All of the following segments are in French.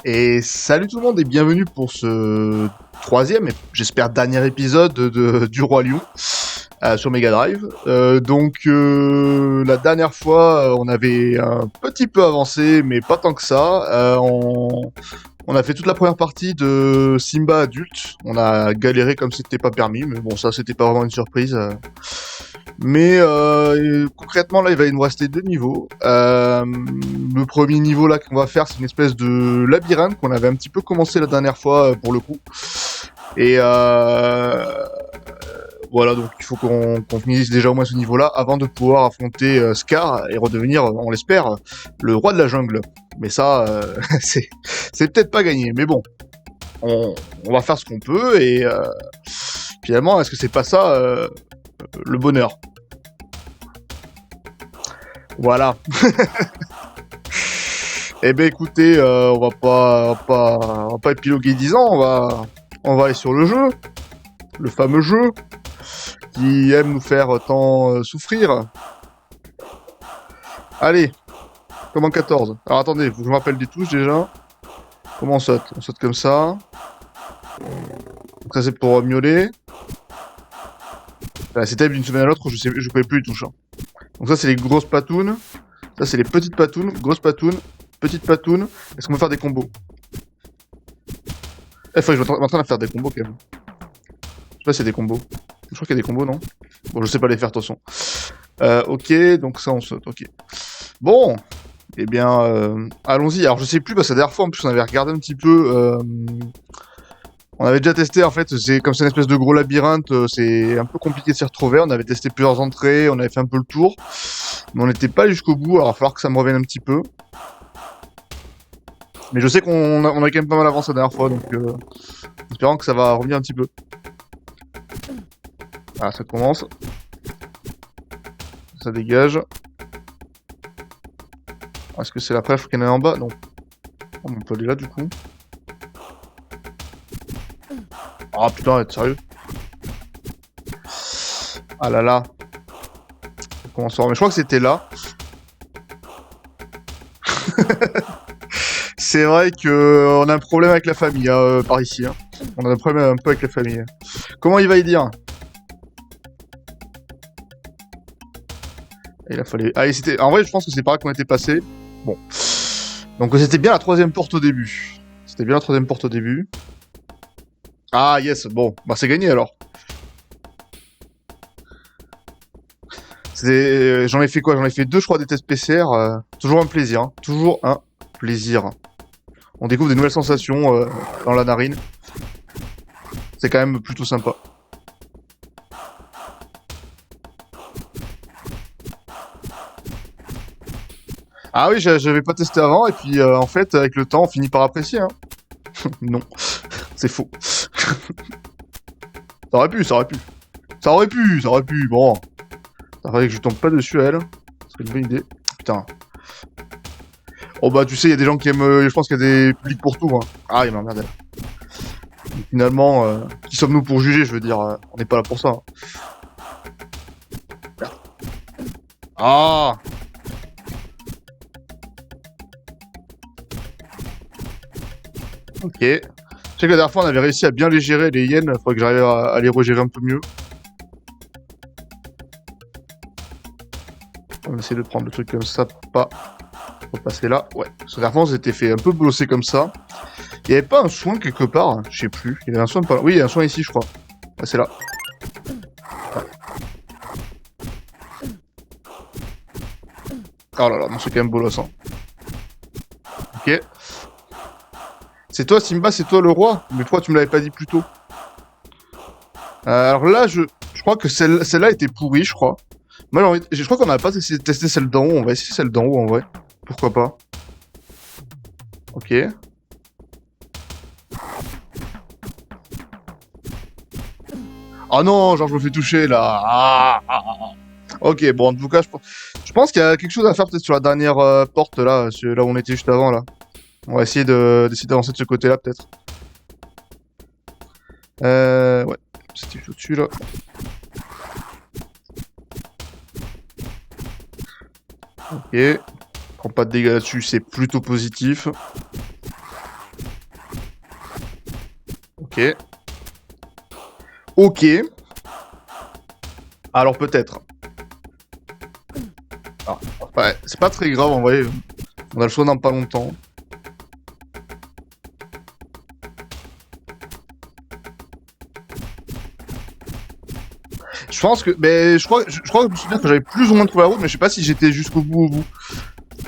Et salut tout le monde et bienvenue pour ce troisième, et j'espère dernier épisode du Roi Lion sur Mega Drive. La dernière fois, on avait un petit peu avancé, mais pas tant que ça. On a fait toute la première partie de Simba adulte. On a galéré comme c'était pas permis, mais bon, ça c'était pas vraiment une surprise. Concrètement, là, il va nous rester deux niveaux. Le premier niveau là qu'on va faire, c'est une espèce de labyrinthe qu'on avait un petit peu commencé la dernière fois pour le coup. Et voilà, donc il faut qu'on finisse déjà au moins ce niveau-là avant de pouvoir affronter Scar et redevenir, on l'espère, le roi de la jungle. Mais ça, c'est peut-être pas gagné. Mais bon, on va faire ce qu'on peut et finalement, est-ce que c'est pas ça le bonheur? Voilà. Eh ben écoutez, on va pas épiloguer 10 ans, on va aller sur le jeu, le fameux jeu qui aime nous faire tant souffrir. Allez, comment 14. Alors attendez, faut que je me rappelle des touches déjà. Comment on saute? On saute comme ça. Donc ça c'est pour miauler. C'est terrible d'une semaine à l'autre, je connais plus les touches. Hein. Donc ça c'est les grosses patounes. Ça c'est les petites patounes, grosses patounes, petites patounes. Est-ce qu'on peut faire des combos? Faut que je m'entraîne à faire des combos quand même. Je sais pas si c'est des combos. Je crois qu'il y a des combos, non? Bon, je sais pas les faire de toute façon. Ok, donc ça on saute, ok. Bon, eh bien, allons-y. Alors je sais plus, parce que la dernière fois en plus on avait regardé un petit peu... On avait déjà testé en fait, c'est comme c'est une espèce de gros labyrinthe, c'est un peu compliqué de s'y retrouver. On avait testé plusieurs entrées, on avait fait un peu le tour. Mais on n'était pas jusqu'au bout, alors il va falloir que ça me revienne un petit peu. Mais je sais qu'on a quand même pas mal avancé la dernière fois, donc espérant que ça va revenir un petit peu. Ah, ça commence. Ça dégage. Est-ce que c'est la preuve qu'il y en a en bas? Non. Oh, on peut aller là du coup. Ah putain, être sérieux? Ah là là. Comment ça? Mais je crois que c'était là. C'est vrai que on a un problème avec la famille hein, par ici. Hein. On a un problème un peu avec la famille. Comment il va y dire? Il a fallu. Ah, c'était. En vrai, je pense que c'est par là qu'on était passé. Bon. Donc c'était bien la troisième porte au début. C'était bien la troisième porte au début. Ah yes, bon, bah c'est gagné alors. J'en ai fait quoi? J'en ai fait deux, je crois, des tests PCR. Toujours un plaisir. Hein. Toujours un plaisir. On découvre des nouvelles sensations dans la narine. C'est quand même plutôt sympa. Ah oui, j'avais pas testé avant, et puis en fait, avec le temps, on finit par apprécier. Hein. Non, c'est faux. Ça aurait pu, ça aurait pu. Ça aurait pu, ça aurait pu, bon. Ça fallait que je tombe pas dessus à elle. C'est une bonne idée. Putain. Oh bah tu sais, il y a des gens qui aiment... je pense qu'il y a des publics pour tout. Hein. Ah, il m'a emmerdé là. Donc, finalement, qui sommes-nous pour juger, je veux dire, on n'est pas là pour ça. Hein. Ah. Ok. Je sais que la dernière fois, on avait réussi à bien les gérer, les hyènes. Faudrait que j'arrive à les regérer un peu mieux. On va essayer de prendre le truc comme ça, pas repasser là. Ouais. Parce que la dernière fois, on s'était fait un peu blosser comme ça. Il y avait pas un soin quelque part, hein, je sais plus. Il y avait un soin pas là. Oui, il y a un soin ici, je crois. Ah, c'est là. Ah. Oh là là, non, c'est quand même bolos. Hein. Ok. C'est toi, Simba, c'est toi le roi. Mais toi, tu me l'avais pas dit plus tôt. Alors là, je crois que celle-là était pourrie, je crois. Moi, je crois qu'on n'a pas testé celle d'en haut. On va essayer celle d'en haut, en vrai. Pourquoi pas. Ok. Oh non, genre je me fais toucher là. Ok, bon, en tout cas, je pense qu'il y a quelque chose à faire peut-être sur la dernière porte là, là où on était juste avant là. On va essayer d'essayer d'avancer de ce côté-là peut-être. Ouais, c'était au-dessus là. Ok. Prends pas de dégâts là-dessus, c'est plutôt positif. Ok. Ok. Alors peut-être. Ah, ouais, c'est pas très grave en vrai. On a le choix dans pas longtemps. Je pense que... Mais je crois que je me souviens que j'avais plus ou moins trouvé la route, mais je sais pas si j'étais jusqu'au bout au bout.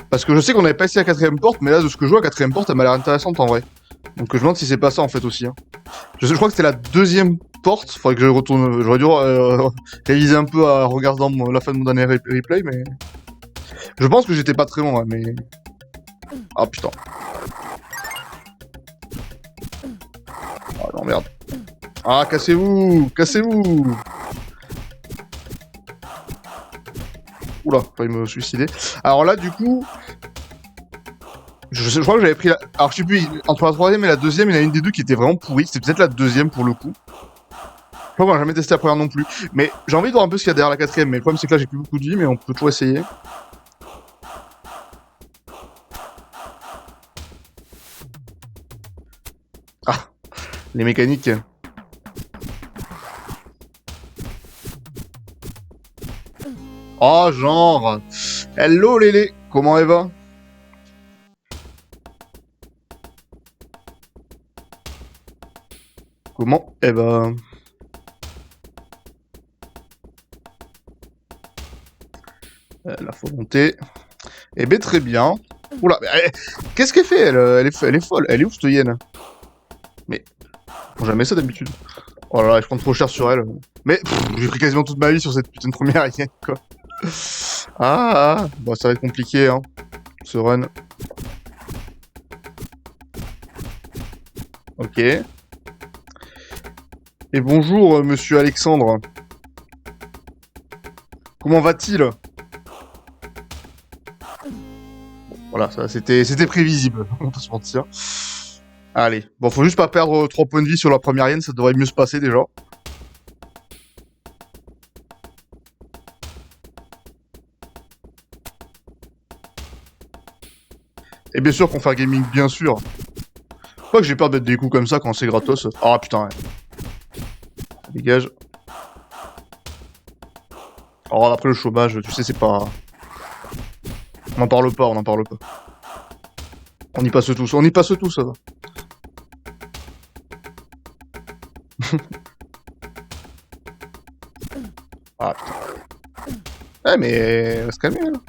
Parce que je sais qu'on avait pas essayé la 4ème porte, mais là, de ce que je vois, la 4ème porte, elle m'a l'air intéressante en vrai. Donc je me demande si c'est pas ça en fait aussi. Hein. Je crois que c'était la 2ème porte. Faudrait que je retourne. J'aurais dû réviser un peu en regardant la fin de mon dernier replay, mais. Je pense que j'étais pas très loin, mais. Ah putain. Ah non, merde. Ah, cassez-vous! Cassez-vous! Oula, failli me suicider. Alors là, du coup. Je crois que j'avais pris la... Alors je sais plus, entre la 3ème et la 2ème, il y en a une des deux qui était vraiment pourrie. C'était peut-être la 2ème pour le coup. Je crois qu'on a jamais testé la première non plus. Mais j'ai envie de voir un peu ce qu'il y a derrière la 4ème. Mais le problème c'est que là j'ai plus beaucoup de vie, mais on peut toujours essayer. Ah, les mécaniques. Oh, genre. Hello Lélé, comment elle va? Comment elle va? La volonté. Eh ben très bien. Oula, qu'est-ce qu'elle fait elle, elle est folle. Elle est où cette hyène? Mais, ils font jamais ça d'habitude. Oh là là, je prends trop cher sur elle. Mais, j'ai pris quasiment toute ma vie sur cette putain de première hyène, quoi. Ah, bon, ça va être compliqué, hein, ce run. Ok. Et bonjour, monsieur Alexandre. Comment va-t-il? Bon, voilà, ça, c'était prévisible, on va pas se mentir. Allez, bon, faut juste pas perdre 3 points de vie sur la première hyène, ça devrait mieux se passer, déjà. Et bien sûr qu'on fait un gaming, bien sûr. Pas que j'ai peur d'être des coups comme ça quand c'est gratos. Ah putain, ouais. Dégage. Oh, après le chômage, tu sais, c'est pas... On n'en parle pas, on n'en parle pas. On y passe tous, ça va. Ah putain. Eh mais... Reste calmé, là.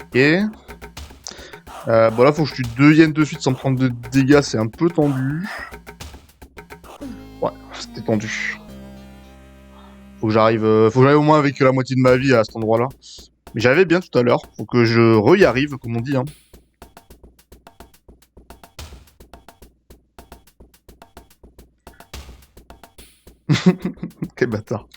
Ok. Bon là, faut que je tue 2 hyènes de suite sans prendre de dégâts, c'est un peu tendu. Ouais, c'était tendu. Faut que j'arrive au moins avec la moitié de ma vie à cet endroit-là. Mais j'arrivais bien tout à l'heure, faut que je y arrive, comme on dit, hein. Quel bâtard.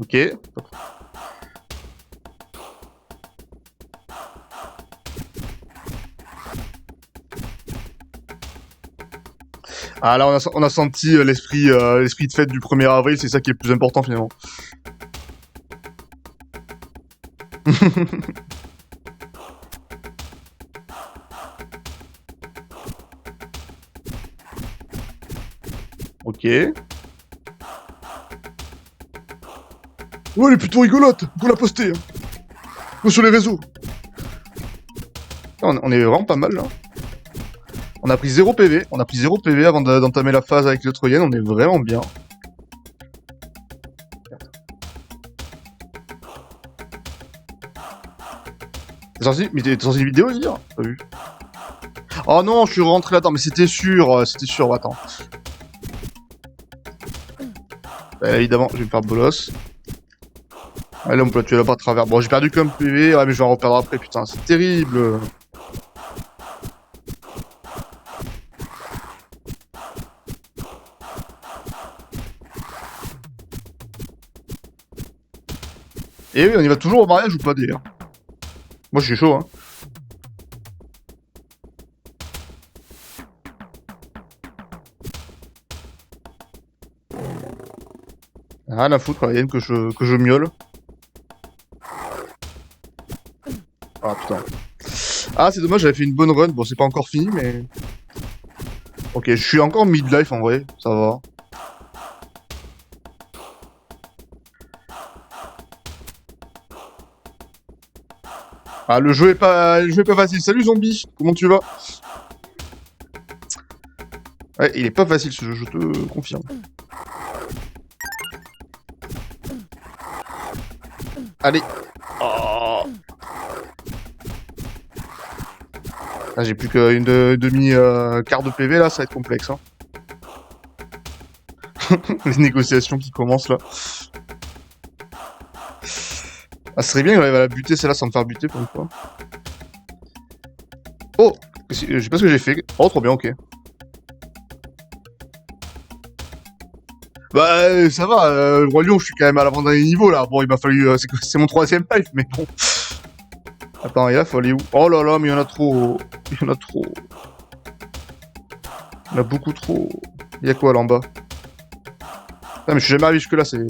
Ok. Ah là, on a senti l'esprit de fête du 1er avril, c'est ça qui est le plus important finalement. Ok. Ouais, elle est plutôt rigolote, faut la poster. Hein. Sur les réseaux. On est vraiment pas mal là. On a pris 0 PV, avant d'entamer la phase avec l'autre hyène, on est vraiment bien. T'es sorti une vidéo, dire? Pas vu. Oh non, je suis rentré là-dedans, mais c'était sûr, attends. Évidemment, je vais me faire bolos. Ah, là, on peut la tuer là-bas à travers. Bon, j'ai perdu comme PV, ouais, mais je vais en reperdre après, putain, c'est terrible. Et oui, on y va toujours au mariage ou pas d'ailleurs? Moi, je suis chaud, hein. Rien à foutre, la hyène que je miaule. putain. Ah, c'est dommage, j'avais fait une bonne run. Bon, c'est pas encore fini, mais... Ok, je suis encore mid-life, en vrai. Ça va. Ah, le jeu est pas facile. Salut, zombie. Comment tu vas? Ouais, il est pas facile, ce jeu, je te confirme. Allez. Oh. Ah, j'ai plus qu'une demi-quart de PV, là, ça va être complexe. Hein. Les négociations qui commencent, là. Ah, ce serait bien que j'arrive à la buter, celle-là, sans me faire buter, pour une fois. Oh, je sais pas ce que j'ai fait. Oh, trop bien, ok. Bah, ça va, le Roi Lion, je suis quand même à l'avant-dernier niveau, là. Bon, il m'a fallu... c'est mon 3ème life, mais bon. Attends, et là, faut aller où? Oh là là, mais il y en a trop. Il y en a trop. Il y en a beaucoup trop. Il y a quoi, là, en bas? Non, mais je suis jamais arrivé jusque-là, c'est...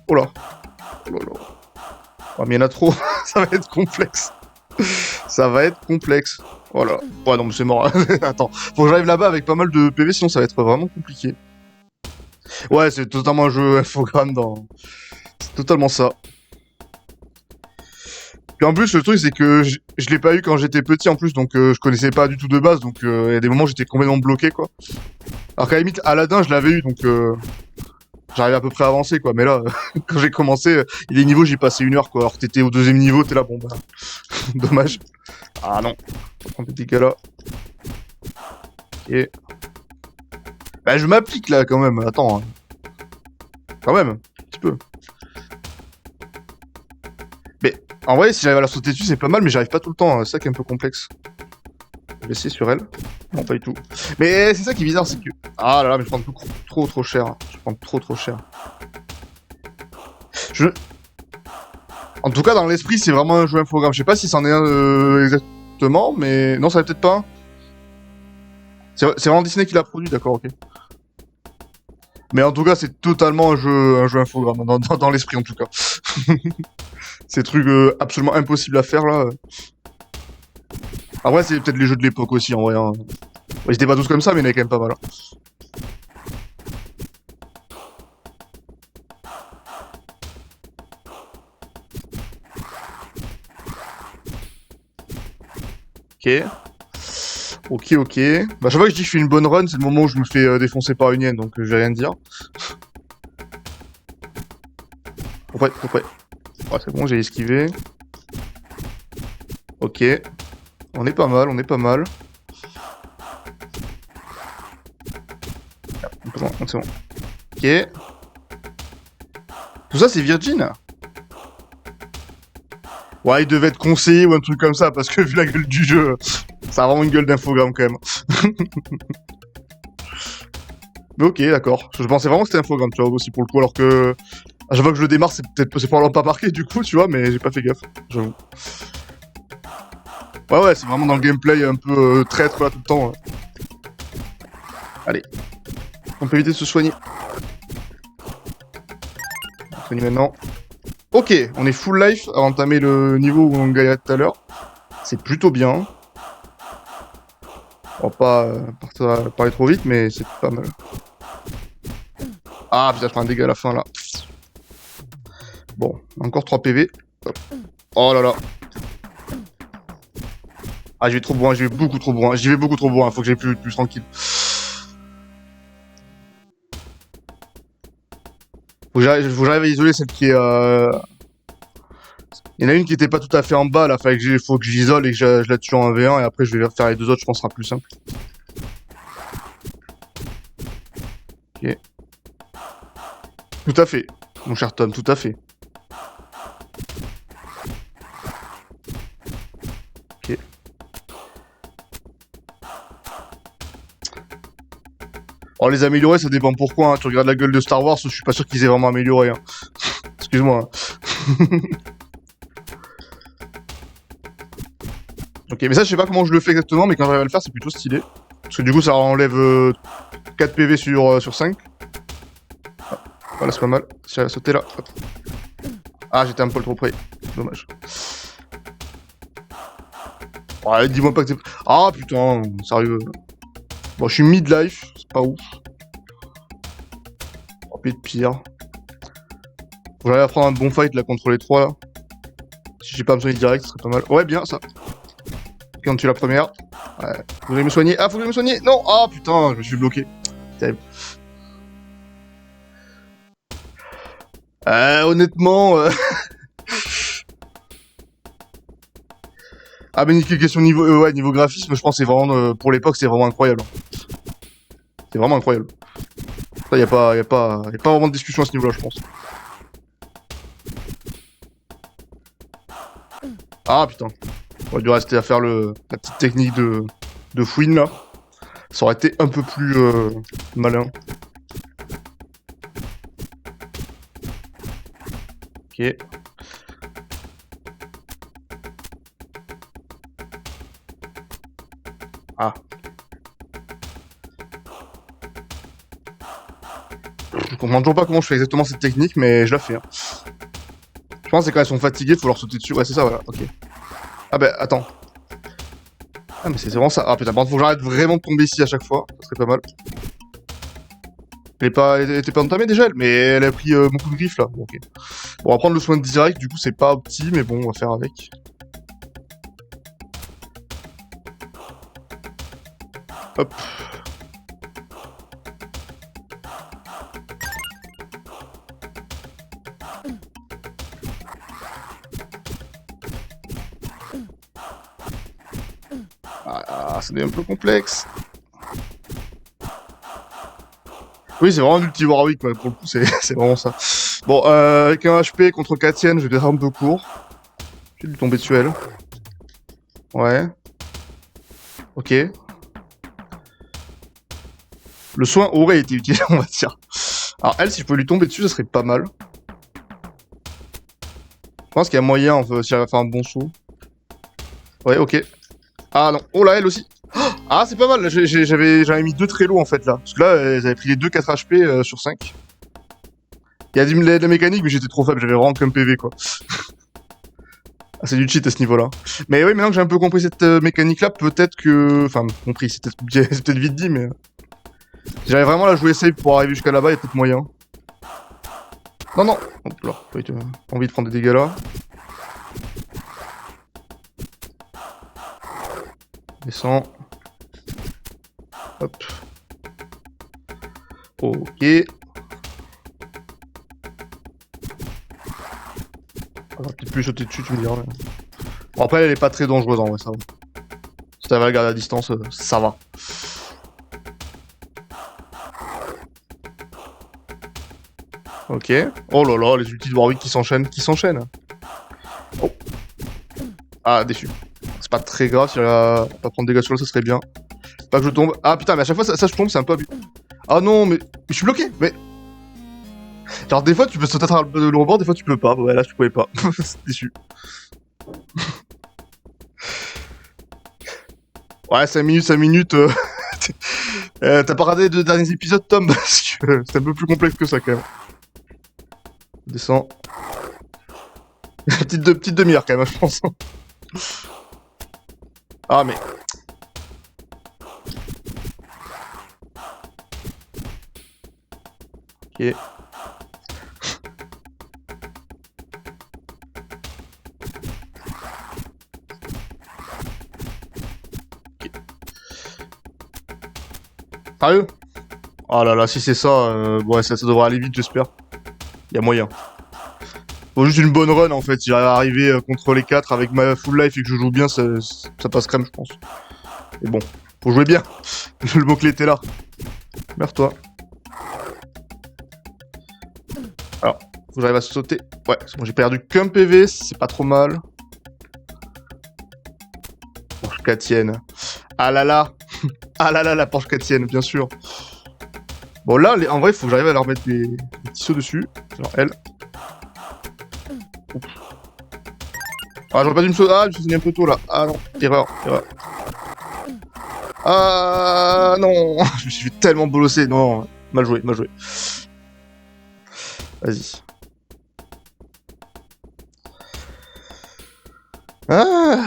Oh là. Oh là là. Oh, mais il y en a trop. Ça va être complexe. Ça va être complexe. Voilà. Ouais, non, mais c'est mort. Attends. Faut que j'arrive là-bas avec pas mal de PV, sinon ça va être vraiment compliqué. Ouais, c'est totalement un jeu infogramme dans... C'est totalement ça. Puis en plus, le truc, c'est que je l'ai pas eu quand j'étais petit, en plus, donc je connaissais pas du tout de base, donc il y a des moments où j'étais complètement bloqué, quoi. Alors qu'à la limite, Aladdin, je l'avais eu, donc j'arrivais à peu près à avancer, quoi. Mais là, quand j'ai commencé, les niveaux, j'ai passé 1 heure, quoi. Alors que t'étais au 2ème niveau, t'es là, bon, bah... Dommage. Ah non. Faut prendre des dégâts là. Ok. Bah, je m'applique, là, quand même. Attends. Hein. Quand même. Un petit peu. Mais, en vrai, si j'arrive à la sauter dessus, c'est pas mal, mais j'arrive pas tout le temps. Hein. C'est ça qui est un peu complexe. Je vais essayer sur elle. Non, pas du tout. Mais c'est ça qui est bizarre, c'est que... Ah là là, mais je prends trop cher. Je prends trop cher. En tout cas, dans l'esprit, c'est vraiment un jeu infogramme. Je sais pas si c'en est un exactement, mais... Non, ça va peut-être pas un. C'est vraiment Disney qui l'a produit, d'accord, ok. Mais en tout cas, c'est totalement un jeu infogramme, dans l'esprit en tout cas. Ces trucs absolument impossibles à faire, là. Après, c'est peut-être les jeux de l'époque aussi, en vrai. Hein. Ils étaient pas tous comme ça, mais il y en avait quand même pas mal. Hein. Ok. Bah, chaque fois que je dis que je fais une bonne run, c'est le moment où je me fais défoncer par une hyène, donc je vais rien dire. Trop près. Ouais, c'est bon, j'ai esquivé. Ok. On est pas mal. C'est bon. Ok. Tout ça, c'est Virgin? Ouais, il devait être conseillé ou un truc comme ça, parce que vu la gueule du jeu, ça a vraiment une gueule d'infogramme quand même. Mais ok, d'accord. Je pensais vraiment que c'était infogramme, tu vois, aussi pour le coup, alors que... À chaque fois que je le démarre, c'est probablement pas marqué du coup, tu vois, mais j'ai pas fait gaffe, j'avoue. Ouais, c'est vraiment dans le gameplay un peu traître là tout le temps. Ouais. Allez. On peut éviter de se soigner. Soigner maintenant. Ok, on est full life avant d'entamer le niveau où on gagnait tout à l'heure. C'est plutôt bien. On va pas parler trop vite, mais c'est pas mal. Ah putain, je prends un dégât à la fin là. Bon, encore 3 PV. Hop. Oh là là. Ah, j'y vais trop bourrin, j'y vais beaucoup trop bourrin. Faut que j'aille plus tranquille. Faut que j'arrive à isoler celle qui est... Il y en a une qui était pas tout à fait en bas là, faut que j'isole et que je la tue en 1v1 et après je vais faire les 2 autres, je pense que ce sera plus simple. Ok. Tout à fait, mon cher Tom, tout à fait. Ok. Oh, les améliorer, ça dépend pourquoi. Hein. Tu regardes la gueule de Star Wars, je suis pas sûr qu'ils aient vraiment amélioré. Hein. Excuse-moi. Hein. Ok, mais ça, je sais pas comment je le fais exactement, mais quand j'arrive à le faire, c'est plutôt stylé. Parce que du coup, ça enlève 4 PV sur 5. Ah, voilà, c'est pas mal. Si j'avais sauté là. Hop. Ah, j'étais un peu trop près. Dommage. Ouais, dis-moi pas que t'es... Ah, putain, sérieux. Bon, je suis mid-life, c'est pas ouf. Oh, puis de pire. Faut que j'arrive à prendre un bon fight, là, contre les trois, là. Si j'ai pas à me soigner direct, ce serait pas mal. Ouais, bien, ça. Ok, on tue la première. Ouais. Vous allez me soigner. Ah, faut que je me soigner. Non. Ah, putain, je me suis bloqué. Terrible. Honnêtement... Ah, mais nickel, question niveau... ouais, niveau graphisme, je pense que c'est vraiment... pour l'époque, c'est vraiment incroyable. C'est vraiment incroyable. Ça, y a pas vraiment de discussion à ce niveau-là, je pense. Ah, putain. J'aurais dû rester à faire la petite technique de fouine, là. Ça aurait été un peu plus malin. Ok. Ah. Je comprends toujours pas comment je fais exactement cette technique, mais je la fais. Hein. Je pense que c'est quand elles sont fatiguées, faut leur sauter dessus. Ouais, c'est ça, voilà. Ok. Ah bah, attends. Ah, mais c'est vraiment ça. Ah putain, par contre, faut que j'arrête vraiment de tomber ici à chaque fois. Ça serait pas mal. Elle était pas entamée déjà, elle, mais elle a pris beaucoup de griffes là. Bon, ok. Bon, on va prendre le soin de direct, du coup, c'est pas opti, mais bon, on va faire avec. Hop. Ah, ça devient un peu complexe. Oui, c'est vraiment un ulti Warwick, quoi. Pour le coup, c'est vraiment ça. Bon, avec un HP contre Katienne, je vais peut-être un peu court. Je vais lui tomber dessus, elle. Ouais. Ok. Le soin aurait été utile, on va dire. Alors, elle, si je peux lui tomber dessus, ça serait pas mal. Je pense qu'il y a moyen, en fait, si elle va faire un bon saut. Ouais, ok. Ah non. Oh là, elle aussi. Ah, c'est pas mal. J'avais mis 2 très lots, en fait, là. Parce que là, elles avaient pris les 2 4 HP sur 5. Il y a de la mécanique, mais j'étais trop faible. J'avais vraiment qu'un PV, quoi. Ah, c'est du cheat à ce niveau-là. Mais oui, maintenant que j'ai un peu compris cette mécanique-là, peut-être que... Enfin, compris, c'est peut-être vite dit, mais... Si j'arrive vraiment à la jouer safe pour arriver jusqu'à là-bas, il y a peut-être moyen. Non, non. Hop là, pas envie de prendre des dégâts là. Descends. Hop. Ok. On va peut-être plus sauter dessus, tu me diras. Mais... Bon, après, elle est pas très dangereuse en vrai, ça va. Si t'arrives à la garder à distance, ça va. Ok. Oh là là, les ultis de Warwick qui s'enchaînent. Oh. Ah, déçu. C'est pas très grave, si elle va pas prendre dégâts sur elle, ça serait bien. Pas que je tombe. Ah putain, mais à chaque fois, ça je tombe, c'est un peu abus. Ah non, mais je suis bloqué, mais... Genre, des fois, tu peux sauter à travers le rebord, des fois, tu peux pas. Ouais, là, je pouvais pas. C'est déçu. Ouais, 5 minutes, 5 minutes. T'as pas regardé les 2 derniers épisodes, Tom? Parce que c'est un peu plus complexe que ça, quand même. Descends. petite demi-heure, quand même, je pense. Ah, mais... Ok. Sérieux? Oh là là, si c'est ça, ouais, ça devrait aller vite, j'espère. Y'a moyen. Faut juste une bonne run, en fait. Si j'arrive à arriver contre les 4 avec ma full life et que je joue bien, ça passe crème, je pense. Et bon, faut jouer bien. Le mot-clé était là. Meurs-toi. Alors, faut que j'arrive à sauter. Ouais, c'est bon, j'ai perdu qu'un PV, c'est pas trop mal. Porsche Catienne. Ah là là. Ah là là, la Porsche Catienne, bien sûr. Bon, là, en vrai, faut que j'arrive à leur mettre des petits sauts dessus. Genre, elle. Oups. Ah, j'aurais pas dû me sauter. Ah, je me suis sauté un peu tôt, là. Ah non, erreur. Ah non. Je me suis fait tellement bolosser. Non, mal joué. Vas-y. Ah.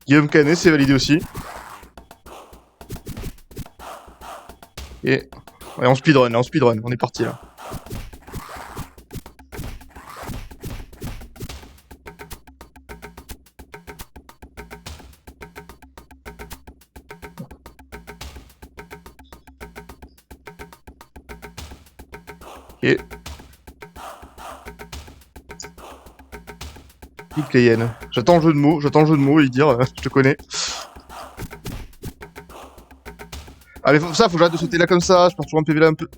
Guillaume Canet, c'est validé aussi. Et... Ouais, on speedrun, là, on speedrun. On est parti, là. Ok. Pique les hyènes. J'attends le jeu de mots et dire, je te connais. Allez, ça, faut que j'arrête de sauter là comme ça, je perds toujours un PV là un peu.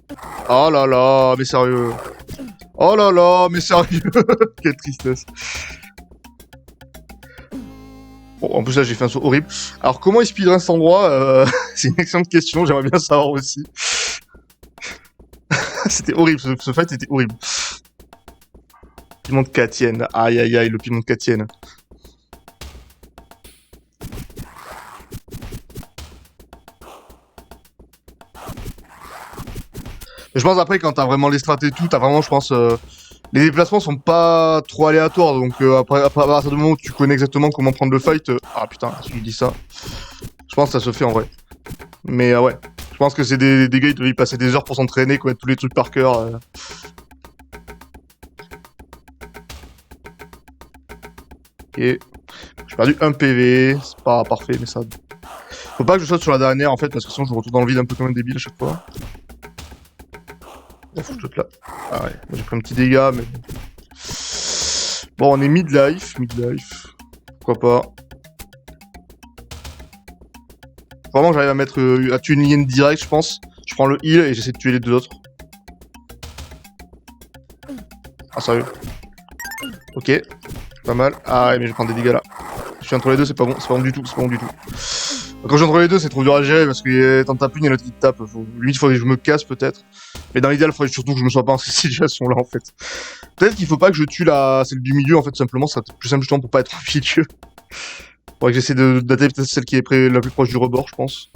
Oh là là, mais sérieux. Oh là là, mais sérieux. Quelle tristesse. Bon, en plus là, j'ai fait un saut horrible. Alors, comment il speedrun cet endroit c'est une excellente question, j'aimerais bien savoir aussi. C'était horrible, ce fight était horrible. Piment de Catienne. Aïe aïe aïe, le piment de Catienne. Mais je pense après, quand t'as vraiment les strats et tout, t'as vraiment, je pense, les déplacements sont pas trop aléatoires. Donc après, à partir du moment où tu connais exactement comment prendre le fight, ah putain, si tu dis ça, je pense que ça se fait en vrai. Mais ouais, je pense que c'est des gars, ils doivent y passer des heures pour s'entraîner, connaître tous les trucs par cœur. Ok, j'ai perdu un PV, c'est pas parfait, mais ça... Faut pas que je saute sur la dernière en fait, parce que sinon je me retrouve dans le vide un peu comme un débile à chaque fois. Faut que je saute là. Ah ouais, j'ai pris un petit dégât, mais... Bon, on est mid-life. Pourquoi pas. Vraiment, j'arrive à mettre à tuer une ligne directe, je pense. Je prends le heal et j'essaie de tuer les deux autres. Ah, sérieux. Ok, pas mal. Ah ouais, mais je prends des dégâts là. Je suis entre les deux, c'est pas bon du tout, Quand je suis entre les deux, c'est trop dur à gérer parce que t'en tapes une et l'autre qui te tape. Limite, il faudrait que je me casse peut-être. Mais dans l'idéal, il faudrait surtout que je me sois pas dans cette situation-là en fait. Peut-être qu'il faut pas que je tue celle du milieu en fait, simplement, ça serait plus simple justement pour pas être au milieu. Faudrait que j'essaie d'attaquer peut-être celle qui est la plus proche du rebord, je pense.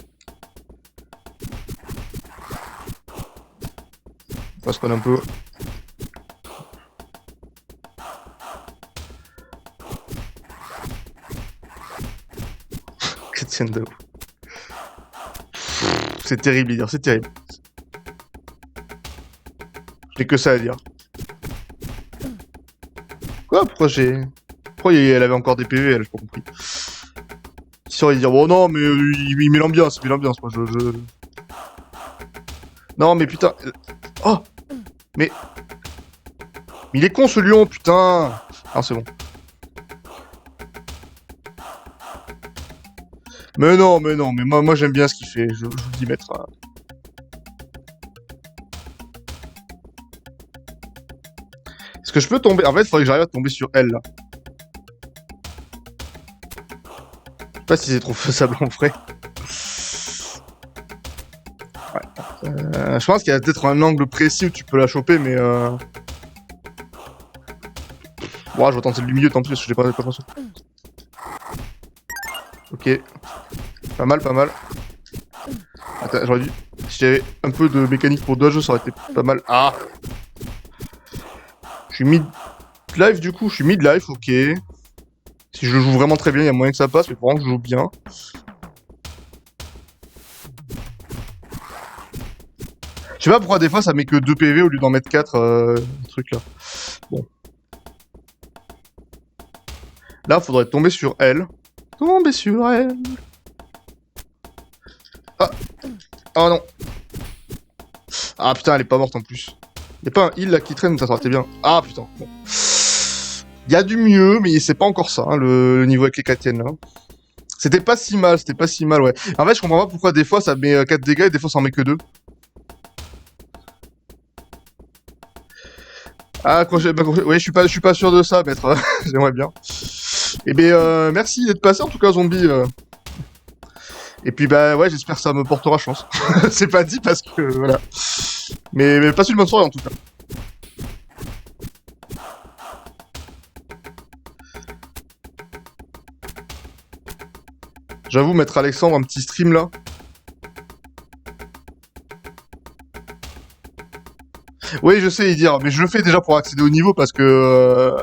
On va spawn un peu. Chrétienne de ouf. C'est terrible, dire, c'est terrible. J'ai que ça à dire. Quoi? Pourquoi elle avait encore des PV, elle, j'ai pas compris. Si on va dire, bon non, mais il met l'ambiance, moi je... Non, mais putain... Oh! Mais il est con ce lion, putain! Ah, c'est bon. Mais non, mais moi j'aime bien ce qu'il fait, je vous le dis, maître. Est-ce que je peux tomber? En fait, il faudrait que j'arrive à tomber sur elle, là. Je sais pas si c'est trop faisable en vrai. Ouais. Je pense qu'il y a peut-être un angle précis où tu peux la choper, mais Bon, je vais tenter du milieu, tant pis, parce que j'ai pas pensé. Ok. Pas mal. Attends, j'aurais dû... Si j'avais un peu de mécanique pour dodge, ça aurait été pas mal. Ah! Je suis mid-life du coup, ok. Si je le joue vraiment très bien, il y a moyen que ça passe, mais pour vraiment que je joue bien. Je sais pas pourquoi des fois ça met que 2 PV au lieu d'en mettre 4, le truc là. Bon. Là, faudrait tomber sur elle. Ah! Oh non! Ah putain, elle est pas morte en plus. Y'a pas un heal là qui traîne, ça aurait été bien. Ah putain, bon. Y'a du mieux, mais c'est pas encore ça, hein, le niveau avec les Katiennes là. C'était pas si mal, ouais. En fait, je comprends pas pourquoi des fois ça met 4 dégâts et des fois ça en met que 2. Ah, ouais, je suis pas sûr de ça, maître. J'aimerais bien. Eh ben, merci d'être passé en tout cas, zombie. Et puis bah ouais, j'espère que ça me portera chance. C'est pas dit parce que voilà. Mais passe une bonne soirée en tout cas. J'avoue mettre Alexandre un petit stream là. Oui, je sais y dire, mais je le fais déjà pour accéder au niveau parce que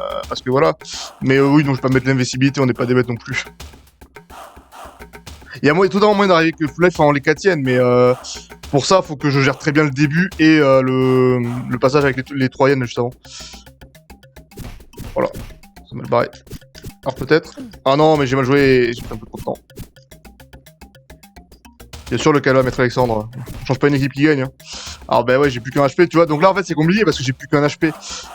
voilà. Mais oui, donc je vais pas mettre l'invisibilité, on n'est pas des bêtes non plus. Il y a totalement moyen d'arriver avec Full Life en les 4 mais pour ça, faut que je gère très bien le début et le passage avec les 3 yens juste avant. Voilà, c'est mal barré. Alors peut-être... Ah non, mais j'ai mal joué et j'ai fait un peu trop de temps. Bien sûr, le calme, Maître Alexandre. On change pas une équipe qui gagne. Hein. Alors bah ouais, j'ai plus qu'un HP, tu vois. Donc là, en fait, c'est compliqué parce que j'ai plus qu'un HP.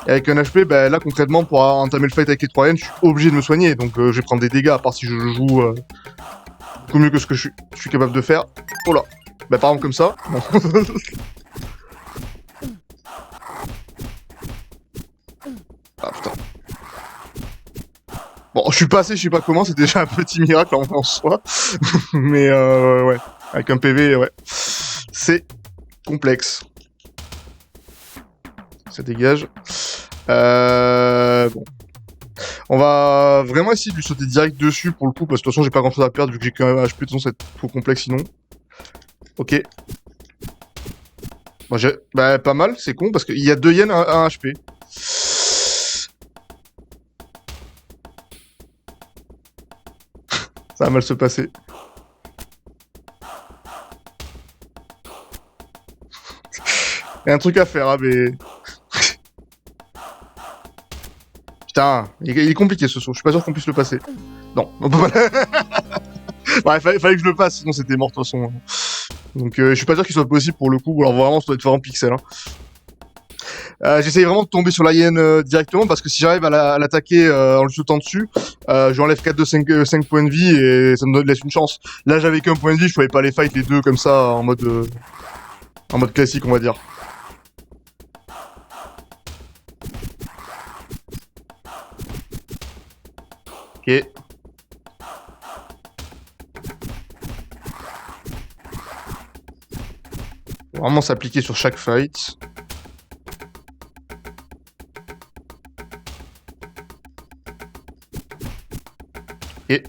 Et avec un HP, bah là, concrètement, pour entamer le fight avec les 3 yens, je suis obligé de me soigner. Donc je vais prendre des dégâts, à part si je joue beaucoup mieux que ce que je suis capable de faire. Oh là. Bah par exemple comme ça. Non. Ah putain. Bon, je suis passé, je sais pas comment, c'est déjà un petit miracle en soi. Mais ouais, avec un PV, ouais. C'est complexe. Ça dégage. Bon. On va vraiment essayer de lui sauter direct dessus pour le coup, parce que de toute façon j'ai pas grand chose à perdre vu que j'ai quand même un HP, de toute façon c'est trop complexe sinon. Ok. Bon, bah pas mal, c'est con, parce qu'il y a 2 yens à 1 HP. Ça va mal se passer. Il y a un truc à faire, hein, mais... Putain, il est compliqué ce saut, je suis pas sûr qu'on puisse le passer. Non, on peut pas... Ouais, fallait que je le passe, sinon c'était mort de toute façon. Donc je suis pas sûr qu'il soit possible pour le coup, ou alors vraiment ça doit être fait en pixel. Hein. J'essaye vraiment de tomber sur la hyène directement, parce que si j'arrive à l'attaquer en lui sautant dessus, je lui enlève 4 de 5 points de vie et ça me laisse une chance. Là j'avais qu'un point de vie, je pouvais pas les fight les deux comme ça en mode classique on va dire. Ok. Faut vraiment s'appliquer sur chaque fight. Et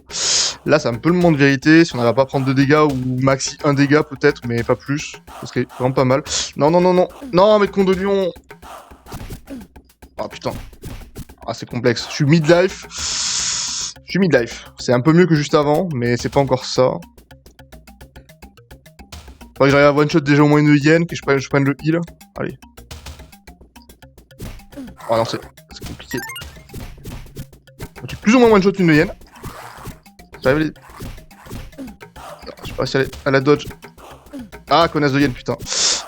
là, c'est un peu le monde de vérité. Si on n'arrive pas à prendre 2 dégâts ou maxi 1 dégât peut-être, mais pas plus. Ça serait vraiment pas mal. Non, non, non, non. Non, mais con de lion. Ah putain. Ah, c'est complexe. Je suis midlife. Je suis midlife. C'est un peu mieux que juste avant, mais c'est pas encore ça. Faudrait que j'arrive à one-shot déjà au moins une hyène, que je prenne le heal. Allez. Oh non, c'est compliqué. J'ai plus ou moins one-shot une hyène. J'arrive à les... Je sais pas si à la dodge. Ah, connasse de hyène, putain.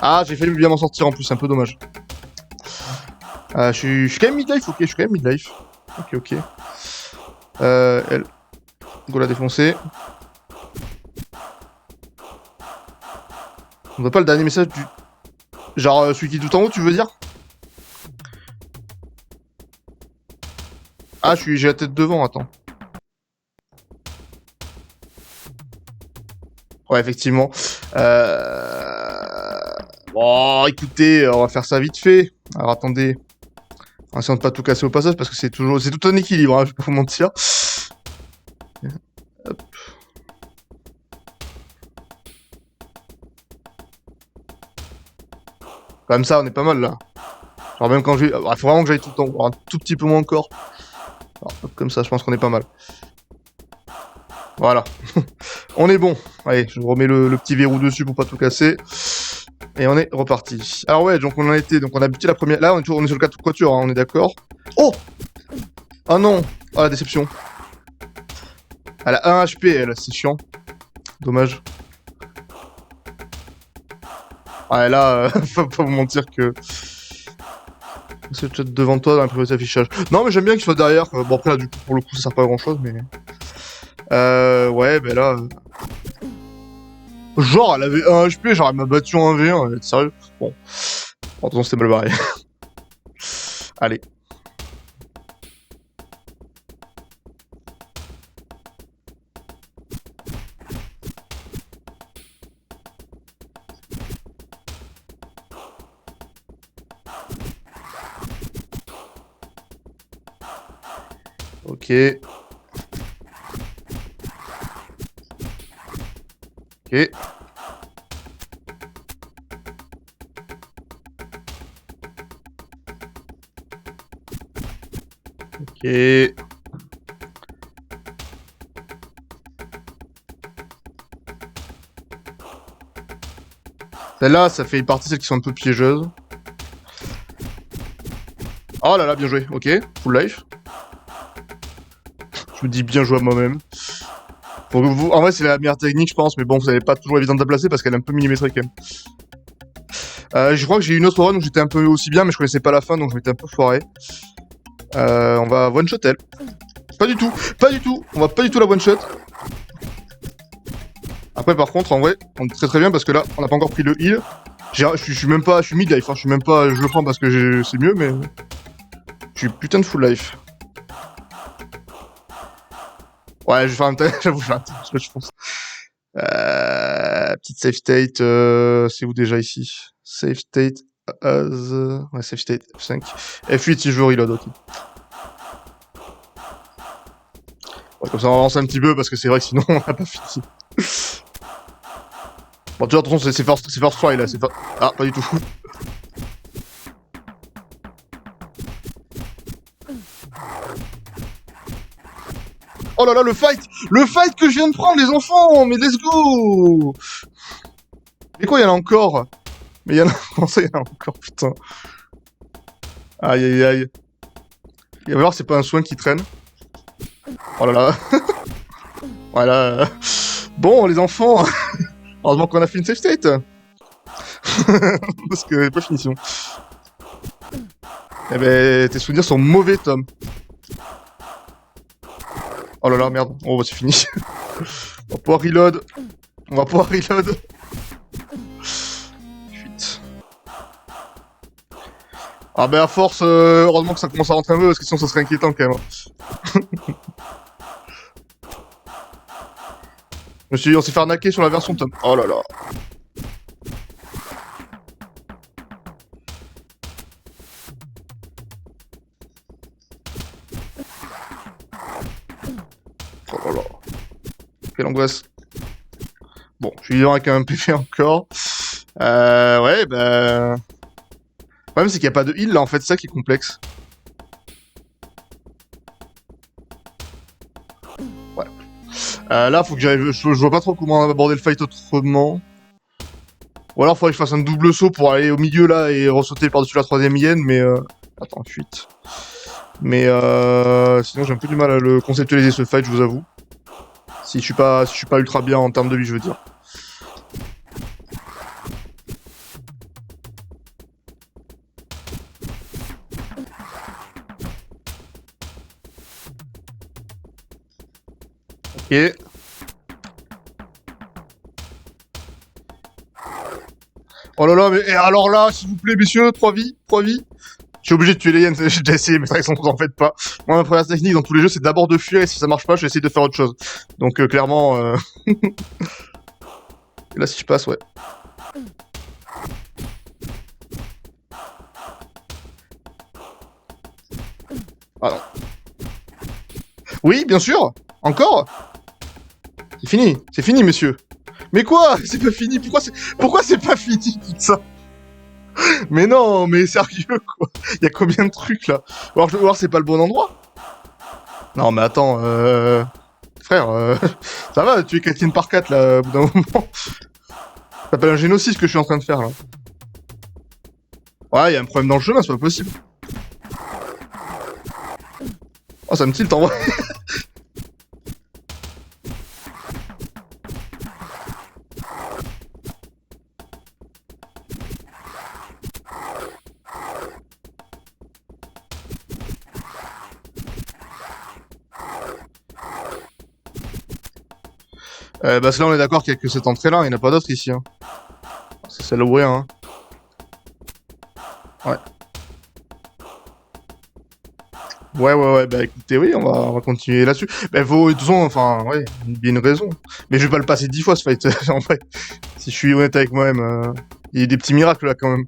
Ah, j'ai failli bien m'en sortir en plus, c'est un peu dommage. Je suis quand même midlife, ok, je suis quand même midlife. Ok, ok. Elle. Go la défoncer. On voit pas le dernier message du... Genre celui qui est tout en haut, tu veux dire? Ah, j'ai la tête devant, attends. Ouais, effectivement. Bon, écoutez, on va faire ça vite fait. Alors, attendez. On va essayer de pas tout casser au passage, parce que c'est tout un équilibre, hein, je vais pas vous mentir. Hop. Comme ça, on est pas mal, là. Genre, même quand je vais... Il faut vraiment que j'aille tout le temps, un tout petit peu moins encore. Alors, hop, comme ça, je pense qu'on est pas mal. Voilà. On est bon. Allez, je remets le petit verrou dessus pour pas tout casser. Et on est reparti. Alors ouais, donc on en était, donc on a buté la première... Là, on est sur le 4 quatuor, hein, on est d'accord. Oh! Ah non! Ah, la déception. Elle a 1 HP, elle, c'est chiant. Dommage. Ouais, là, faut pas vous mentir que... C'est peut-être devant toi dans la priorité d'affichage. Non, mais j'aime bien qu'il soit derrière. Bon, après, là, du coup, pour le coup, ça sert pas à grand-chose, mais... Ouais, ben là... Genre, elle avait 1 HP, genre, elle m'a battu en 1v1, elle est sérieux. Bon. Bon, attention, c'était mal barré. Allez. Ok. Ok. Ok. Celle-là, ça fait une partie celles qui sont un peu piégeuses. Oh là là, bien joué, ok, full life. Je me dis bien joué à moi-même. En vrai, c'est la meilleure technique, je pense, mais bon, vous n'allez pas toujours évident de la placer parce qu'elle est un peu millimétrée quand même. Je crois que j'ai eu une autre run où j'étais un peu aussi bien, mais je connaissais pas la fin, donc je m'étais un peu foiré. On va one-shot elle. Pas du tout, pas du tout. On va pas du tout la one-shot. Après, par contre, en vrai, on est très très bien parce que là, on n'a pas encore pris le heal. Je suis même pas, je suis mid-life, hein. Je suis même pas, je le prends parce que c'est mieux, mais je suis putain de full life. Ouais, je vais faire un temps, j'avoue, je vais faire un temps, je pense. Petite save state, c'est où déjà ici? Save state as... Ouais, save state, F5. F8 si je veux reload, ok. Ouais, comme ça on avance un petit peu parce que c'est vrai que sinon on n'a pas fini. Bon, déjà, attention, c'est first try là, c'est pas... Ah, pas du tout. Oh là là, le fight! Le fight que je viens de prendre, les enfants! Mais let's go! Mais quoi, il y en a encore? Mais il y en a... Comment ça, il y en a encore, putain? Aïe, aïe, aïe. Il va voir, c'est pas un soin qui traîne. Oh là là. Voilà. Bon, les enfants, heureusement qu'on a fait une save state. Parce que c'est pas fini sinon. Eh ben, tes souvenirs sont mauvais, Tom. Oh là là, merde. Oh, bah, c'est fini. On va pouvoir reload. On va pouvoir reload. Fuite. Ah ben, à force, heureusement que ça commence à rentrer un peu, parce que sinon ça serait inquiétant quand même. On s'est fait arnaquer sur la version Tom. Oh là là. Oh là là. Quelle angoisse. Bon, je suis vivant avec un PV encore. Ouais, bah... Le problème, c'est qu'il n'y a pas de heal, là, en fait, c'est ça qui est complexe. Ouais. Là, faut que j'arrive... Je vois pas trop comment aborder le fight autrement. Ou alors, faudrait que je fasse un double saut pour aller au milieu, là, et ressauter par-dessus la troisième hyène, mais... Attends, fuite. Mais sinon, j'ai un peu du mal à le conceptualiser, ce fight, je vous avoue. Si je suis pas ultra bien en termes de vie, je veux dire. Ok. Oh là là, mais et alors là, s'il vous plaît, messieurs, 3 vies, 3 vies. Je suis obligé de tuer les hyènes, j'ai déjà essayé, mais de toute façon, vous en faites pas. Moi, ma première technique dans tous les jeux, c'est d'abord de fuir, et si ça marche pas, je vais essayer de faire autre chose. Donc, clairement... Et là, si je passe, ouais. Ah non. Oui, bien sûr. Encore. C'est fini, messieurs. Mais quoi? C'est pas fini. Pourquoi c'est pas fini tout ça? Mais non, mais sérieux quoi. Il y a combien de trucs là? Ou alors c'est pas le bon endroit? Non mais attends, frère, ça va, tu es 4 par 4 là, au bout d'un moment. Ça s'appelle un génocide ce que je suis en train de faire là. Ouais, il y a un problème dans le chemin, c'est pas possible. Oh, ça me tilt en vrai. Bah là on est d'accord qu'il y a que cette entrée là, il n'y en a pas d'autre ici. Hein. C'est celle où rien. Hein. Ouais. Ouais, bah écoutez, oui, on va continuer là-dessus. Bah de toute façon, enfin, ouais, il y a une raison. Mais je vais pas le passer 10 fois ce fight, en vrai. Si je suis honnête avec moi-même, il y a des petits miracles là quand même.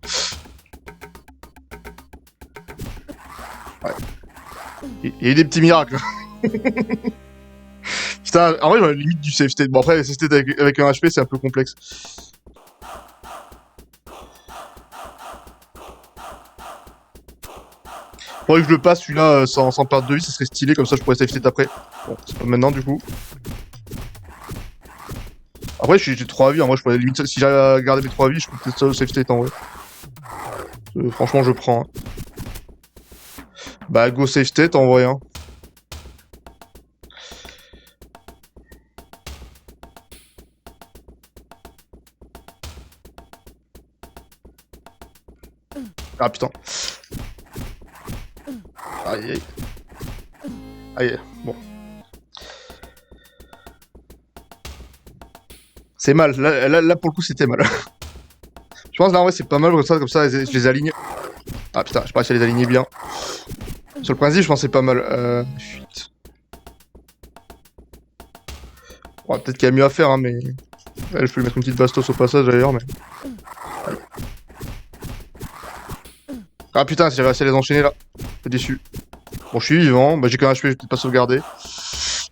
Ouais. Il y a eu des petits miracles. Putain, en vrai, j'aurais limite du safe state. Bon, après, safe state avec un HP, c'est un peu complexe. Faudrait que je le passe celui-là sans perdre de vie, ça serait stylé, comme ça je pourrais safe state après. Bon, c'est pas maintenant du coup. Après, Après, j'ai 3 vies, hein. Moi je pourrais limite, si j'arrive à garder mes 3 vies, je peux peut-être ça au safe state en vrai. Franchement, je prends. Hein. Bah, go safe state en vrai. Hein. Ah putain. Aïe aïe. Aïe, bon. C'est mal, là pour le coup c'était mal. Je pense là en vrai c'est pas mal comme ça je les aligne. Ah putain, je passe à les aligner bien. Sur le principe je pense que c'est pas mal. Fuite. Bon, peut-être qu'il y a mieux à faire hein, mais... Ouais, je peux lui mettre une petite bastos au passage d'ailleurs mais... Ah putain, si j'avais réussi à les enchaîner là. Je suis déçu. Bon, je suis vivant, bah j'ai qu'un HP, je vais peut-être pas sauvegarder.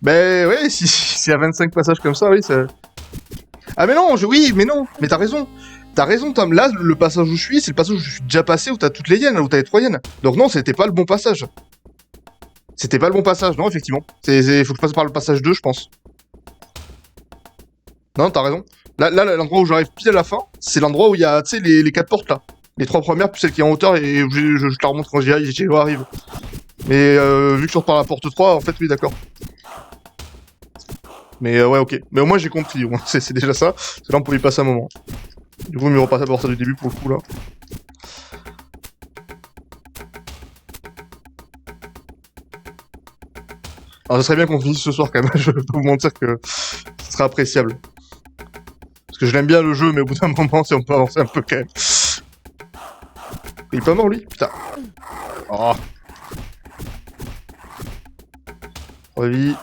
Mais ouais, s'il y a 25 passages comme ça, oui, ça... Ah mais non, oui, mais non, mais t'as raison. T'as raison, Tom. Là, le passage où je suis, c'est le passage où je suis déjà passé, où t'as toutes les hyènes, où t'as les 3 hyènes. Donc non, c'était pas le bon passage. C'était pas le bon passage, non, effectivement. Faut que je passe par le passage 2, je pense. Non, t'as raison. Là, l'endroit où j'arrive pile à la fin, c'est l'endroit où il y a, tu sais, les 4 portes, là. Les 3 premières, puis celle qui est en hauteur, et je te la remonte quand j'y arrive. Mais vu que je repars à la porte 3, en fait, oui, d'accord. Mais ouais, ok. Mais au moins, j'ai compris, au moins, c'est déjà ça. Parce que là, on pouvait y passer un moment. Du coup, mieux repasser à partir du début, pour le coup, là. Alors, ça serait bien qu'on finisse ce soir, quand même. Je peux vous mentir que ce serait appréciable. Parce que je l'aime bien, le jeu, mais au bout d'un moment, si on peut avancer un peu, quand même. Il est pas mort, lui? Putain. Oh. Revis.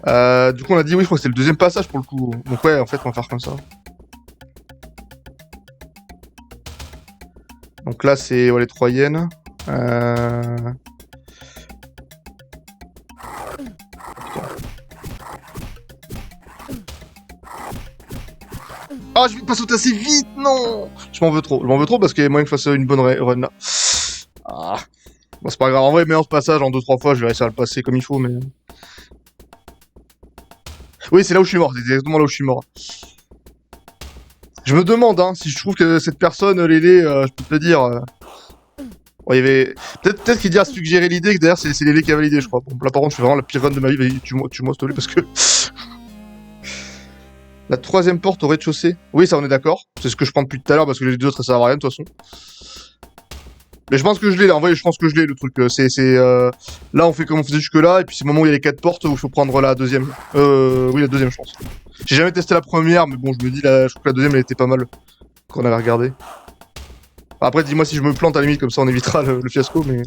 Du coup, on a dit oui, je crois que c'est le deuxième passage pour le coup. Donc, ouais, en fait, on va faire comme ça. Donc là, c'est ouais, les 3 hyènes. Ah, je vais pas sauter assez vite, non! Je m'en veux trop. Je m'en veux trop parce qu'il y a moyen que je fasse une bonne run là. Ah. Bon, c'est pas grave. En vrai, meilleur passage en 2-3 fois, je vais réussir à le passer comme il faut, mais... Oui, c'est là où je suis mort. C'est exactement là où je suis mort. Je me demande, hein, si je trouve que cette personne, Lélé, je peux te le dire... Ouais, il y avait... Peut-être qu'il dit à suggérer l'idée que derrière, c'est Lélé qui a validé, je crois. Bon, là, par contre, je fais vraiment la pire run de ma vie. Vas-y, tue-moi, s'il te plaît, parce que... La 3ème porte au rez-de-chaussée. Oui, ça, on est d'accord. C'est ce que je prends depuis tout à l'heure, parce que les deux autres, ça sert à rien, de toute façon. Mais je pense que je l'ai, en vrai, je pense que je l'ai, le truc. Là, on fait comme on faisait jusque-là, et puis c'est le moment où il y a les 4 portes où il faut prendre la deuxième. Oui, la deuxième, je pense. J'ai jamais testé la première, mais bon, je me dis, là, je trouve que la deuxième, elle était pas mal. Quand on avait regardé. Après, dis-moi si je me plante, à la limite, comme ça, on évitera le fiasco, mais...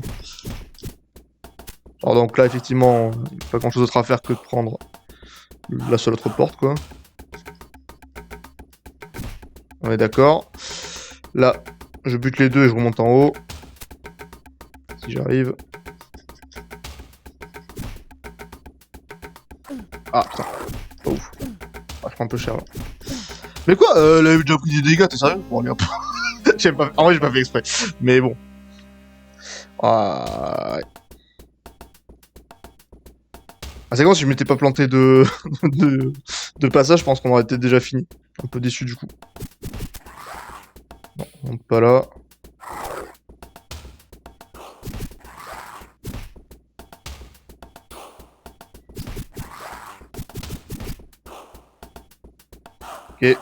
Alors, donc là, effectivement, il n'y a pas grand-chose d'autre à faire que de prendre la seule autre porte, quoi. On est d'accord. Là, je bute les deux et je remonte en haut. Si j'arrive. Ah, putain. Pas ouf. Ah, je prends un peu cher, là. Mais quoi elle avait déjà pris des dégâts, t'es sérieux? Bon, allez, hop. En vrai, j'ai pas fait exprès. Mais bon. Ah, ouais. Ah, c'est quand si je m'étais pas planté de... de passage, je pense qu'on aurait peut-être déjà fini. Un peu déçu, du coup. Non, on monte pas là. Ok.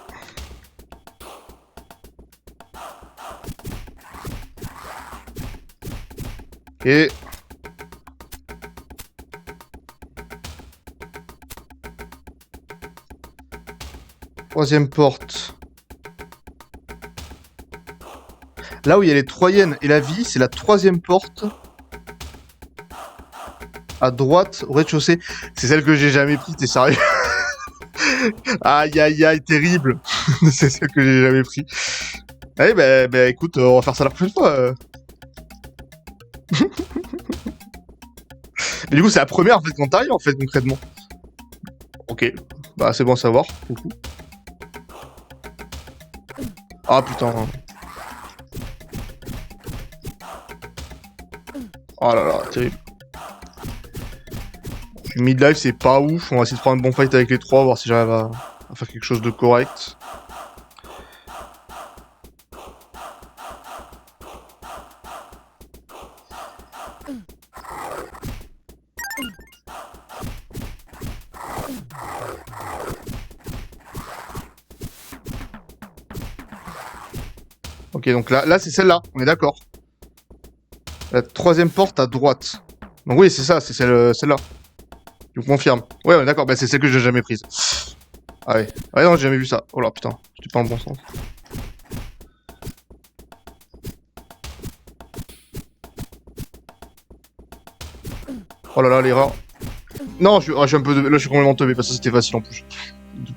Ok. Troisième porte. Là où il y a les 3 hyènes et la vie, c'est la 3ème porte. À droite, au rez-de-chaussée. C'est celle que j'ai jamais pris, t'es sérieux? Aïe aïe aïe, terrible. C'est celle que j'ai jamais pris. Allez, bah écoute, on va faire ça la prochaine fois. Mais du coup, c'est la première en fait quand t'arrives en fait concrètement. Ok, bah c'est bon à savoir. Coucou. Ah putain. Oh là là, terrible. Midlife, c'est pas ouf. On va essayer de prendre un bon fight avec les 3, voir si j'arrive à à faire quelque chose de correct. Ok, donc là c'est celle-là, on est d'accord. La troisième porte à droite. Donc oui, c'est ça, c'est celle-là. Je vous confirme. Ouais, on est d'accord, bah c'est celle que j'ai jamais prise. Ah ouais. Ah non, j'ai jamais vu ça. Oh là, putain, j'étais pas dans le bon sens. Oh là là, l'erreur. Non, je suis un peu... Là, je suis complètement teubé, parce que c'était facile en plus.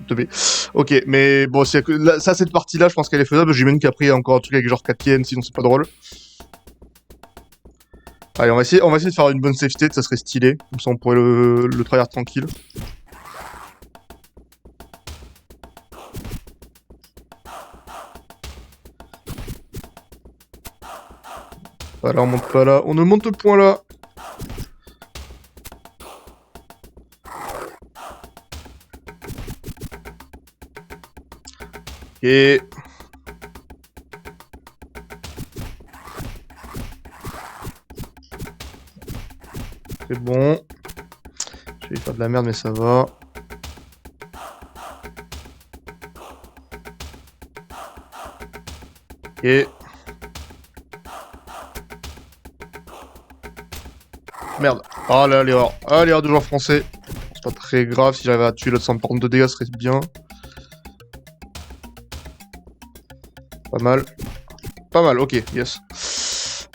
Teubé. Ok, mais bon, c'est que là, ça, cette partie-là, je pense qu'elle est faisable. J'imagine qu'après, il y a encore un truc avec genre 4 yens, sinon c'est pas drôle. Allez, on va essayer de faire une bonne save state, ça serait stylé. Comme ça, on pourrait le tryhard tranquille. Voilà, on monte pas là. On ne monte point là. Et... c'est bon. Je vais faire de la merde, mais ça va. Et... merde. Ah là, l'erreur. Ah, l'erreur de joueur français. C'est pas très grave. Si j'arrive à tuer l'autre sans me prendre de dégâts, ce serait bien. Pas mal. Pas mal, ok, yes.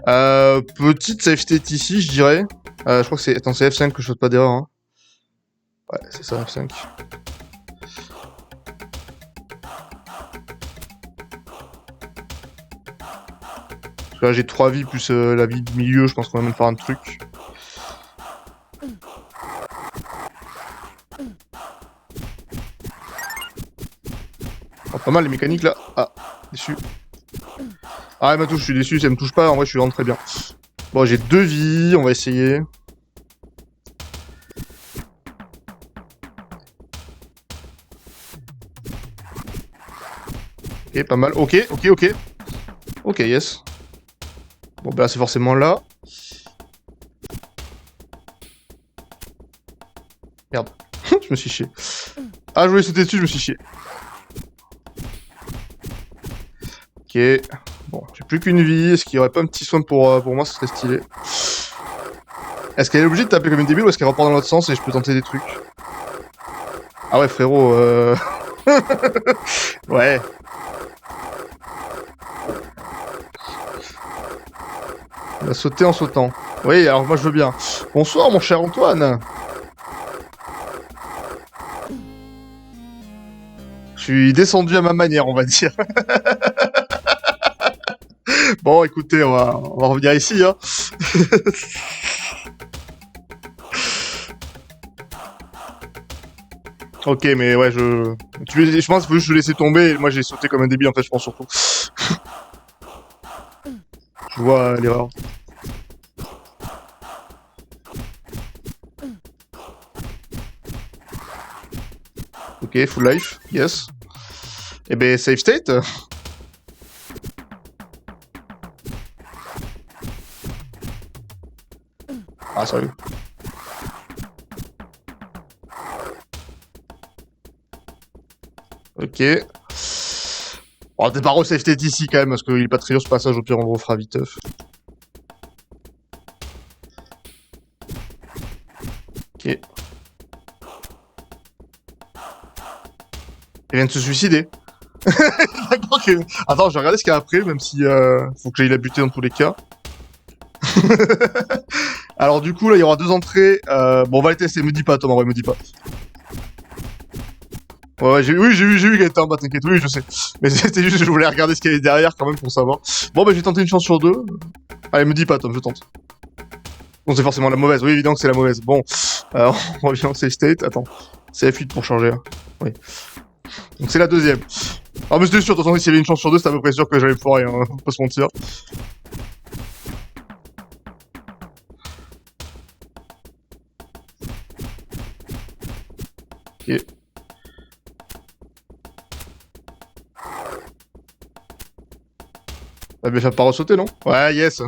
Petite save state ici, je dirais. Je crois que c'est... attends, c'est F5 que je fasse pas d'erreur, hein. Ouais, c'est ça, F5. Parce que là, j'ai 3 vies plus la vie du milieu, je pense qu'on va même faire un truc. Oh, pas mal les mécaniques là. Ah, déçu. Ah, elle m'a touché, je suis déçu, si elle me touche pas, en vrai, je suis vraiment très bien. Bon, j'ai 2 vies, on va essayer. Ok, pas mal. Ok, ok, ok. Ok, yes. Bon, bah là, c'est forcément là. Merde. Je me suis chié. Ah, je voulais sauter dessus, je me suis chié. Ok. Bon, j'ai plus qu'une vie. Est-ce qu'il y aurait pas un petit soin pour moi? Ce serait stylé. Est-ce qu'elle est obligée de taper comme une débile ou est-ce qu'elle repart dans l'autre sens et je peux tenter des trucs? Ah ouais, frérot, ouais. Il a sauté en sautant. Oui, alors moi je veux bien. Bonsoir, mon cher Antoine. Je suis descendu à ma manière, on va dire. Bon, écoutez, on va revenir ici, hein. Ok, mais ouais, je pense que je te laisser tomber. Moi, j'ai sauté comme un débile, en fait, je pense surtout. Je vois l'erreur. Ok, full life, yes. Eh ben, save state. Ah, sérieux. Ok. Bon, t'es pas re-save state ici, quand même, parce qu'il est pas très dur, ce passage, au pire, on le refera viteuf. Ok. Il vient de se suicider. Attends, je vais regarder ce qu'il y a après, même si faut que j'aille la buter dans tous les cas. Alors du coup, là, il y aura 2 entrées. Bon, on va les tester. Me dis pas, Thomas, ouais, me dis pas. Ouais, ouais, oui, j'ai vu qu'elle était en bas, t'inquiète, oui, je sais. Mais c'était juste que je voulais regarder ce qu'il y avait derrière quand même pour savoir. Bon, bah, je vais tenter une chance sur 2. Allez, me dis pas, Tom, je tente. Bon, c'est forcément la mauvaise. Oui, évidemment que c'est la mauvaise. Bon, on revient en save state. Attends, c'est F8 pour changer. Hein. Oui. Donc c'est la deuxième. Ah, mais c'était sûr, de toute façon, s'il y avait une chance sur 2, c'était à peu près sûr que j'allais foirer, hein. Faut pas se mentir. Ok. Ça va bien faire pas ressauter, non? Ouais, yes.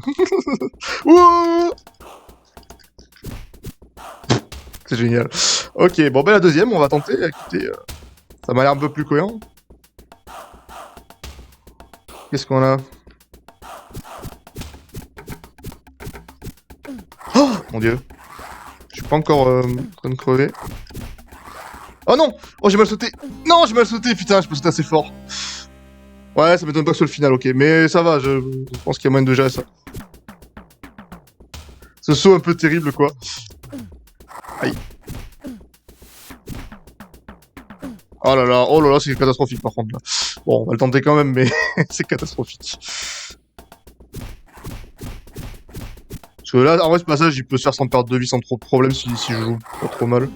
Ouh, c'est génial. Ok, bon, ben la deuxième, on va tenter. Écoutez, ça m'a l'air un peu plus cohérent. Qu'est-ce qu'on a? Oh, mon dieu. Je suis pas encore en train de crever. Oh non! Oh, j'ai mal sauté! Non, j'ai mal sauté, putain, je peux sauter assez fort. Ouais, ça m'étonne pas que ce soit le final, ok. Mais ça va, je pense qu'il y a moyen de gérer ça. Ce saut un peu terrible, quoi. Aïe. Oh là là, c'est catastrophique, par contre, là. Bon, on va le tenter quand même, mais c'est catastrophique. Parce que là, en vrai, ce passage, il peut se faire sans perdre de vie, sans trop de problème, si je joue pas trop mal.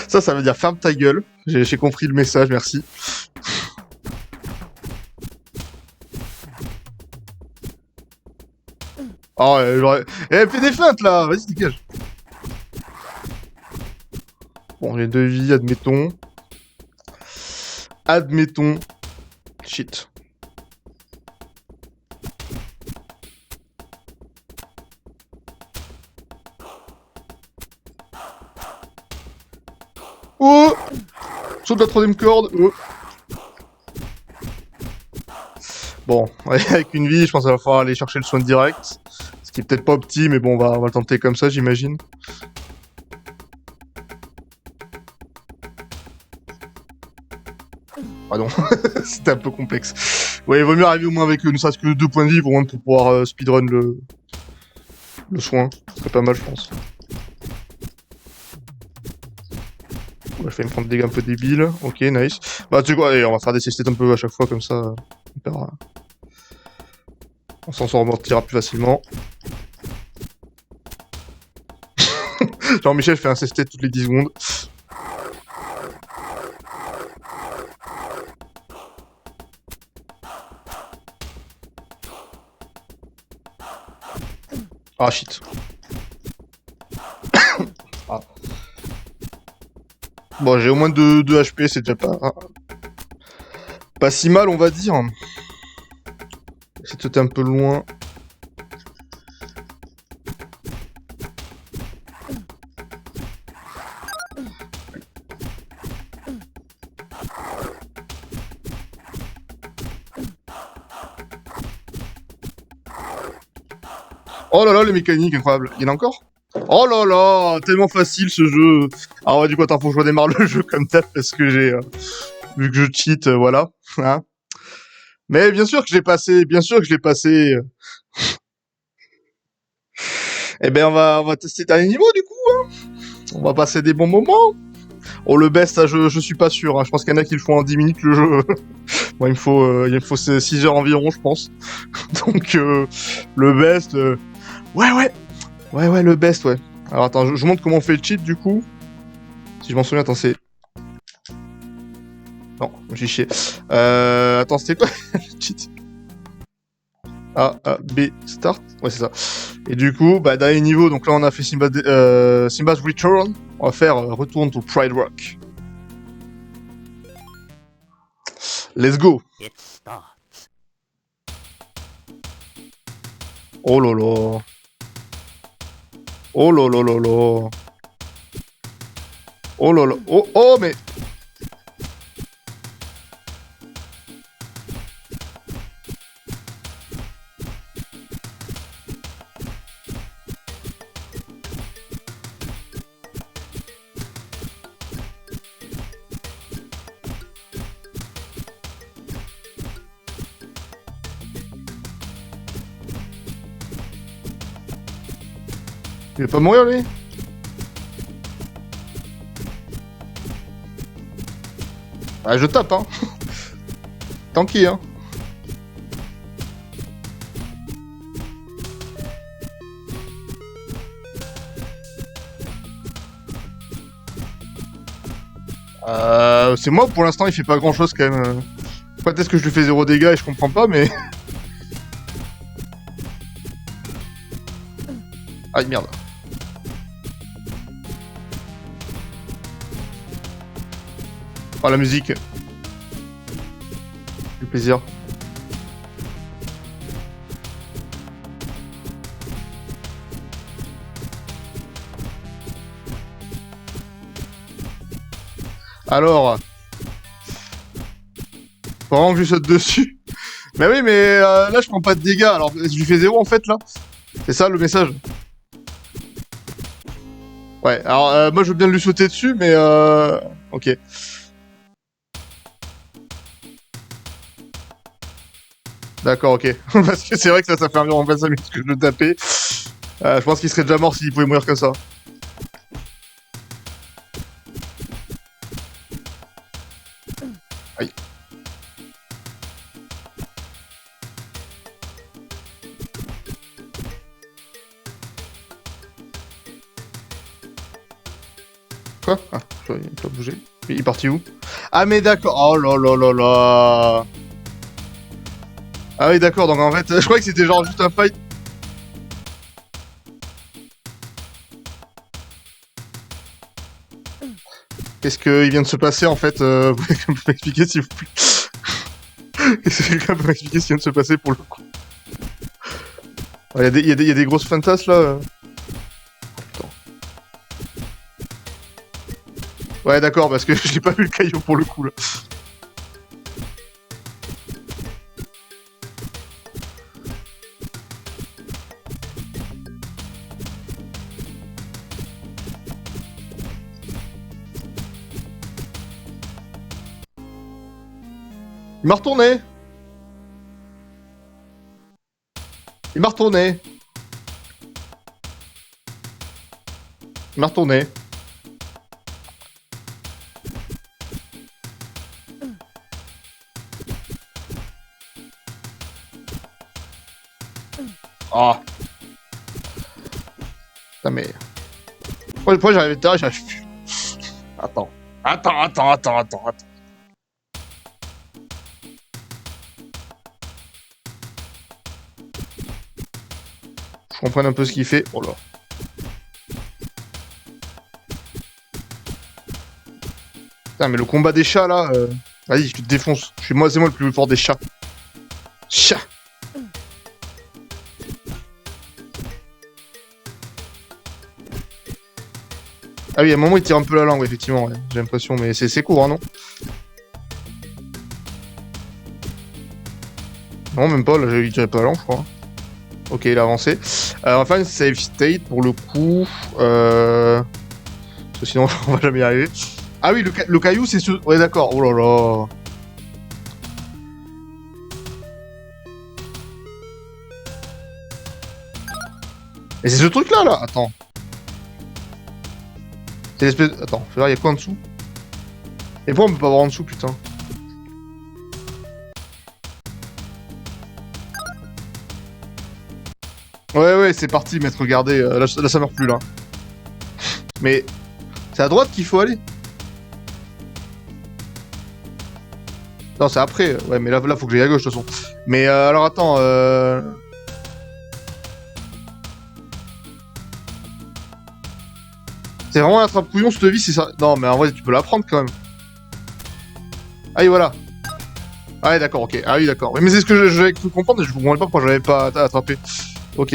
Ça veut dire ferme ta gueule. J'ai compris le message, merci. Oh, j'aurais... Eh, fais des feintes, là! Vas-y, dégage. Bon, j'ai 2 vies, admettons. Admettons. Shit. Oh! Saut de la 3ème corde. Oh. Bon, avec une vie, je pense qu'il va falloir aller chercher le soin direct. Ce qui est peut-être pas opti, mais bon, on va le tenter comme ça, j'imagine. Ah non, c'était un peu complexe. Ouais, il vaut mieux arriver au moins avec ne serait-ce que 2 points de vie pour pouvoir speedrun le soin. Ce serait pas mal, je pense. On va faire me prendre des dégâts un peu débiles. Ok, nice. Bah, tu sais quoi, allez, on va faire des CST un peu à chaque fois, comme ça. On s'en sortira plus facilement. Jean-Michel fait un CST toutes les 10 secondes. Ah shit. Ah. Bon, j'ai au moins 2 HP, c'est déjà pas si mal, on va dire. C'était un peu loin. Oh là là, les mécaniques, incroyable. Il y en a encore? Oh là là, tellement facile ce jeu. Ah ouais, du coup, attends, faut que je redémarre le jeu comme ça, parce que j'ai... vu que je cheat, voilà. Hein, mais bien sûr que je l'ai passé, bien sûr que je l'ai passé. Eh ben, on va tester le dernier niveau, du coup. Hein. On va passer des bons moments. Oh, le best, ça, je suis pas sûr. Hein. Je pense qu'il y en a qui le font en 10 minutes, le jeu. Moi, il me faut 6 heures environ, je pense. Donc, le best... Ouais, le best, ouais. Alors, attends, je vous montre comment on fait le cheat, du coup. Si je m'en souviens, attends, c'est... Non, j'ai chié. Attends, c'était quoi le cheat? A, B, start. Ouais, c'est ça. Et du coup, bah, dernier niveau, donc là, on a fait Simba's Return. On va faire Retourne to Pride Rock. Let's go. Oh là là. Oh là là là là. Oh là là. Oh, mais... Il va pas mourir, lui? Ah, je tape, hein. Tanky, hein. C'est moi, pour l'instant, il fait pas grand-chose, quand même. Peut-être que je lui fais 0 dégâts et je comprends pas, mais... Aïe, merde. Oh, la musique. Du plaisir. Alors... Faut vraiment que je saute dessus. Mais oui, mais là, je prends pas de dégâts. Alors, je lui fais 0, en fait, là. C'est ça, le message. Ouais, alors, moi, je veux bien lui sauter dessus, mais ok. D'accord, ok. Parce que c'est vrai que ça fait environ 25 minutes que je le tapais. Je pense qu'il serait déjà mort s'il pouvait mourir comme ça. Aïe. Quoi? Ah, il peut bouger. Il est parti où? Ah, mais d'accord. Oh là là là là. Ah oui, d'accord. Donc en fait, je croyais que c'était genre juste un fight. Qu'est-ce qu'il vient de se passer en fait? Vous pouvez m'expliquer s'il vous plaît? Est-ce que quelqu'un peut m'expliquer ce qui vient de se passer pour le coup? Il y a des grosses fantasmes là. Putain. Ouais, d'accord, parce que j'ai pas vu le caillou pour le coup là. Il m'a retourné. Il m'a retourné. Il m'a retourné. Ah. Putain, mais... Pourquoi j'arrive derrière, j'arrive plus. Attends. Attends. Je comprends un peu ce qu'il fait. Oh là. Putain, mais le combat des chats là. Vas-y, je te défonce. C'est moi le plus fort des chats. Chat. Ah oui, à un moment il tire un peu la langue, effectivement. Ouais. J'ai l'impression, mais c'est court, hein, non? Non, même pas. Là, il tirait pas la langue, je crois. Ok, il a avancé. Enfin, save state pour le coup. Parce que sinon, on va jamais y arriver. Ah oui, le caillou, c'est ce... Ouais, d'accord. Oh là là. Et c'est ce truc-là, là. Attends. C'est l'espèce... Attends, faut voir, il y a quoi en dessous? Et pourquoi on peut pas voir en dessous, putain? Ouais, c'est parti, maître, regardez. Là, ça meurt plus, là. Mais... C'est à droite qu'il faut aller? Non, c'est après. Ouais, mais là, faut que j'aille à gauche, de toute façon. Mais alors, attends. C'est vraiment un attrape-couillon, cette vie, c'est ça. Non, mais en vrai, tu peux la prendre, quand même. Ah oui, voilà. Ah ouais, d'accord, ok. Ah oui, d'accord. Mais c'est ce que j'avais cru comprendre, et je ne comprenais pas pourquoi j'avais pas attrapé. Ok.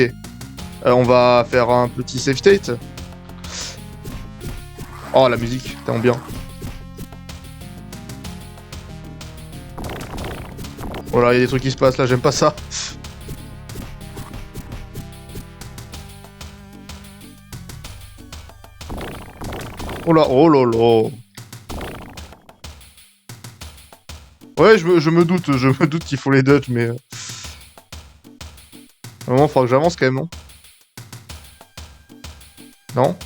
On va faire un petit save state. Oh, la musique, tellement bien. Oh là, il y a des trucs qui se passent là, j'aime pas ça. Oh là, oh là là. Ouais, je me doute qu'il faut les dodge, mais... À un moment, il faudra que j'avance quand même, non? Non?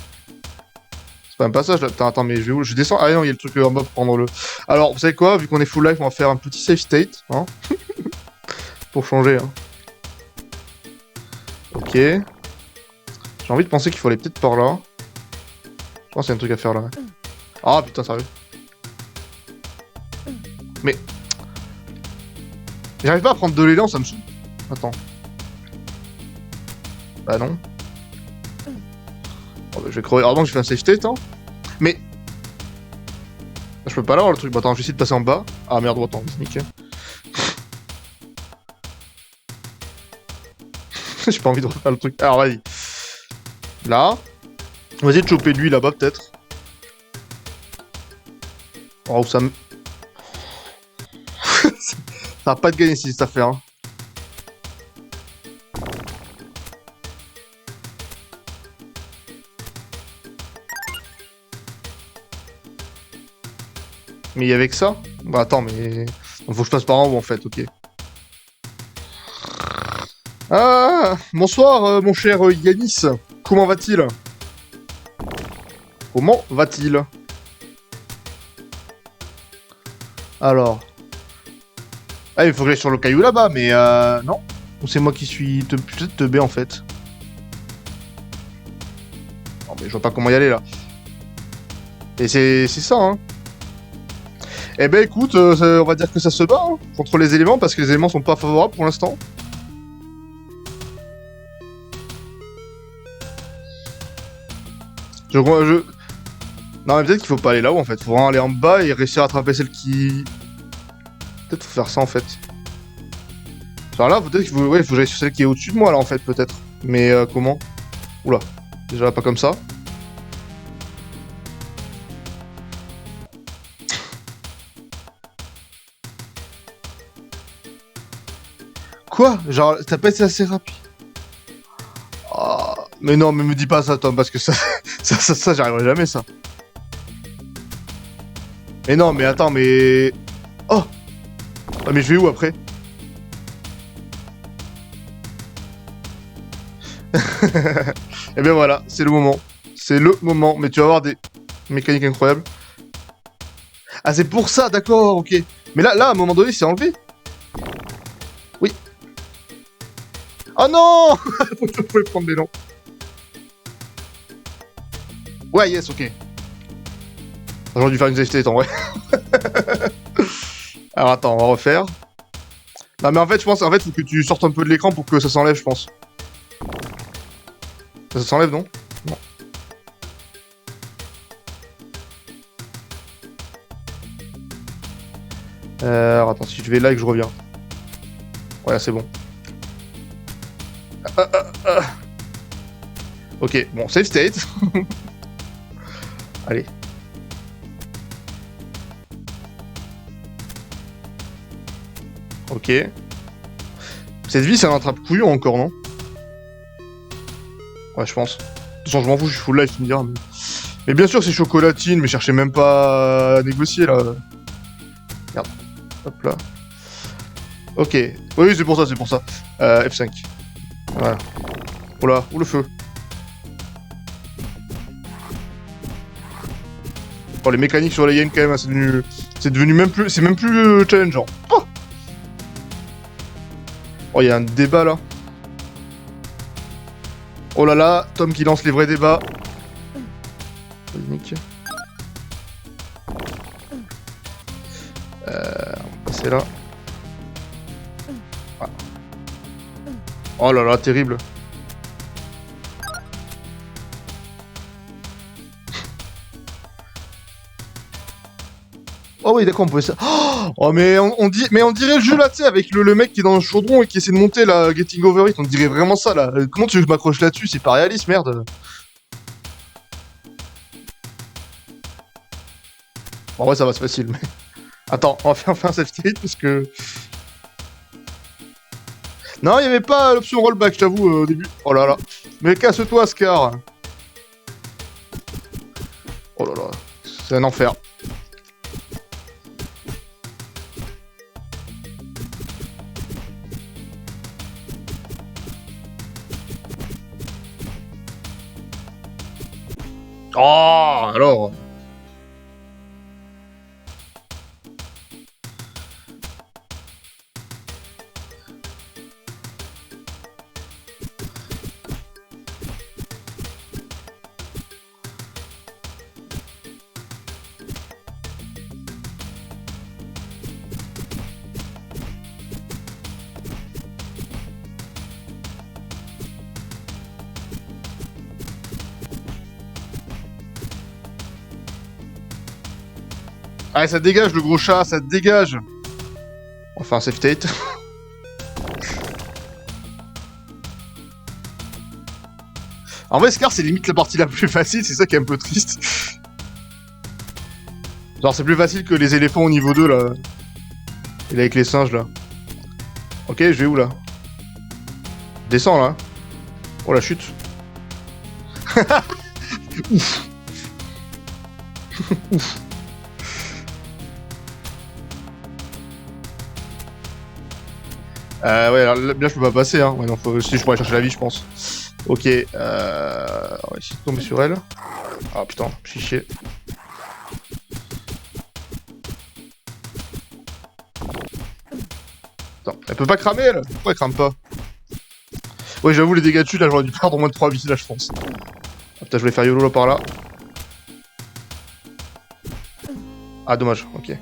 C'est pas un passage là. Attends, mais je vais où? Je descends. Ah non, il y a le truc en bas pour prendre le... Alors, vous savez quoi? Vu qu'on est full life, on va faire un petit save state, hein? Pour changer, hein. Ok. J'ai envie de penser qu'il faut aller peut-être par là. Je pense qu'il y a un truc à faire là. Ah putain, sérieux. Mais... J'arrive pas à prendre de l'élan, ça me saoule. Attends. Bah non. Oh, bah, je vais crever. Heureusement que j'ai fait un save state, hein. Mais... Je peux pas l'avoir le truc. Bah attends, je vais essayer de passer en bas. Ah merde, attends, nickel. J'ai pas envie de refaire le truc. Alors, vas-y. Là. On va essayer de choper lui, là-bas, peut-être. Oh, ça me... Ça va pas de gagner ici, cette affaire. Hein. Mais il y avait que ça? Bah attends, mais... Faut que je passe par en haut, en fait, ok. Ah, bonsoir, mon cher Yanis. Comment va-t-il? Comment va-t-il? Alors... Ah, il faut que j'aille sur le caillou là-bas, mais non. Ou c'est moi qui suis peut-être teubé, en fait. Non, mais je vois pas comment y aller, là. Et c'est ça, hein. Eh ben, écoute, on va dire que ça se bat, hein, contre les éléments, parce que les éléments sont pas favorables pour l'instant. Je... Non, mais peut-être qu'il faut pas aller là-haut, en fait. Faut vraiment aller en bas et réussir à attraper celle qui... Peut-être faut faire ça, en fait. Genre là, peut-être qu'il faut... Ouais, faut que j'aille sur celle qui est au-dessus de moi, là, en fait, peut-être. Mais comment? Oula. Déjà pas comme ça. Quoi? Genre, t'as pas été assez rapide? Ah, mais non, mais me dis pas ça, Tom, parce que ça... ça, j'arriverai jamais, ça. Mais non, mais attends, mais... Oh! Ah, mais je vais où, après? Et bien voilà, c'est le moment. C'est le moment. Mais tu vas avoir des mécaniques incroyables. Ah, c'est pour ça, d'accord, ok. Mais là, à un moment donné, c'est enlevé. Oui. Oh non! Je pouvais prendre des noms. Ouais, yes, ok. J'aurais dû faire une safety en vrai. Alors attends, on va refaire. Non mais en fait, je pense, faut que tu sortes un peu de l'écran pour que ça s'enlève, je pense. Ça s'enlève, non? Non. Alors attends, si je vais là et que je reviens. Voilà, c'est bon. Ok, bon, save state. Allez. Ok. Cette vie, c'est un attrape-couillon encore, non? Ouais, je pense. De toute façon, je m'en fous, je suis full life, tu me diras. Mais bien sûr, c'est chocolatine, mais cherchez même pas à négocier, là. Merde. Hop là. Ok. Oui, c'est pour ça, c'est pour ça. F5. Voilà. Oh là, où le feu? Oh, les mécaniques sur les Yen, quand même, hein, c'est devenu même plus... C'est même plus challengeant. Oh, oh, il y a un débat, là. Oh là là, Tom qui lance les vrais débats. Nick. On va passer là. Ah. Oh là là, terrible. Oh oui, d'accord, on pouvait ça. Oh, mais on dirait le jeu là, tu sais, avec le mec qui est dans le chaudron et qui essaie de monter là, Getting Over It. On dirait vraiment ça là. Comment tu veux que je m'accroche là-dessus? C'est pas réaliste, merde. Bon, ouais, ça va, c'est facile. Mais... Attends, on va faire un save state parce que. Non, il n'y avait pas l'option rollback, je t'avoue, au début. Oh là là. Mais casse-toi, Scar. Oh là là. C'est un enfer. Oh, alors. Allez, ça dégage, le gros chat, ça dégage. Enfin, save state. En vrai, Scar, c'est limite la partie la plus facile, c'est ça qui est un peu triste. Genre, c'est plus facile que les éléphants au niveau 2, là. Et là, avec les singes, là. Ok, je vais où, là? Descends, là. Oh, la chute. Ouf. Ouf. Ouais, alors là, je peux pas passer, hein. Ouais, non, faut... Si, je pourrais chercher la vie, je pense. Ok, on va essayer de tomber sur elle. Ah, putain, je suis chier. Attends, elle peut pas cramer, elle? Pourquoi elle crame pas? Ouais, j'avoue, les dégâts de chute, là, j'aurais dû perdre au moins de 3 vies, là, je pense. Ah, putain, je voulais faire YOLO, là, par là. Ah, dommage, ok.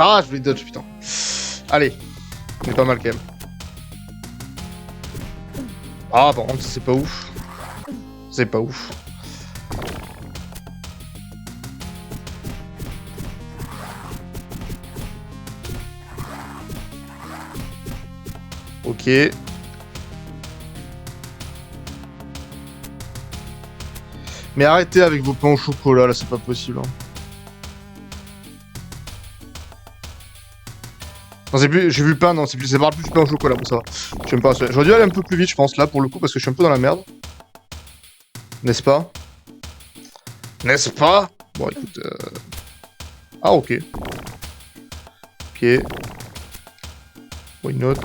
Ah, je voulais dodge, putain. Allez. C'est pas mal, quand même. Ah, par contre, c'est pas ouf. C'est pas ouf. Ok. Mais arrêtez avec vos pains au chocolat, là, c'est pas possible. Hein. Non, c'est plus... J'ai vu pain, non, c'est plus... Ça parle plus du pain au chocolat, bon, ça va. J'aime pas ça. J'aurais dû aller un peu plus vite, je pense, là, pour le coup, parce que je suis un peu dans la merde. N'est-ce pas? N'est-ce pas? Bon, écoute... Ah, ok. Ok. Why not?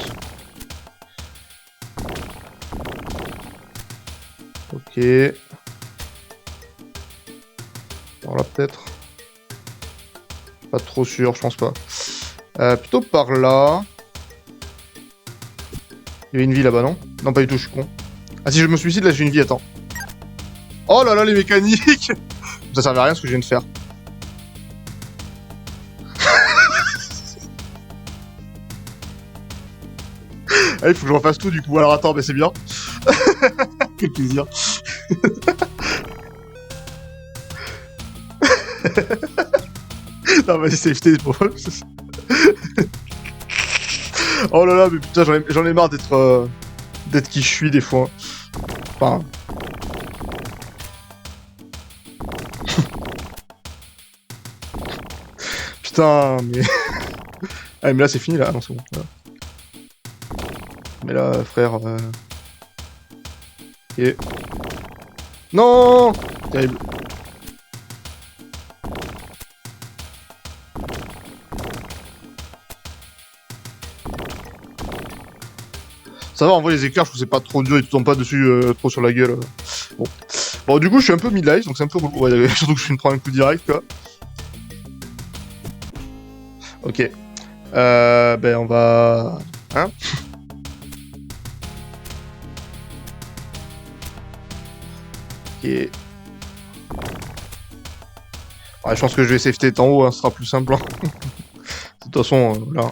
Ok. Alors là, peut-être. Pas trop sûr, je pense pas. Plutôt par là. Il y avait une vie là-bas, non? Non, pas du tout, je suis con. Ah, si je me suicide, là, j'ai une vie, attends. Oh là là, les mécaniques! Ça servait à rien ce que je viens de faire. Ah, il faut que je refasse tout, du coup. Alors, attends, mais c'est bien. Quel plaisir. Non, vas-y, safety pour... Oh là là, mais putain, j'en ai marre d'être d'être qui je suis des fois. Enfin... Putain, mais... Ah, mais là, c'est fini, là. Non, c'est bon. Voilà. Mais là, frère... Ok. Non! Terrible. Ça va, en vrai, les écarts, je trouve que c'est pas trop dur, ils te tombent pas dessus trop sur la gueule. Bon. Bon, du coup, je suis un peu mid-life, donc c'est un peu relou. Ouais, surtout que je me prends un coup direct, quoi. Ok. Ben, on va... Hein? Ok. Ouais, je pense que je vais safety en haut, hein, ce sera plus simple. Hein. De toute façon, là...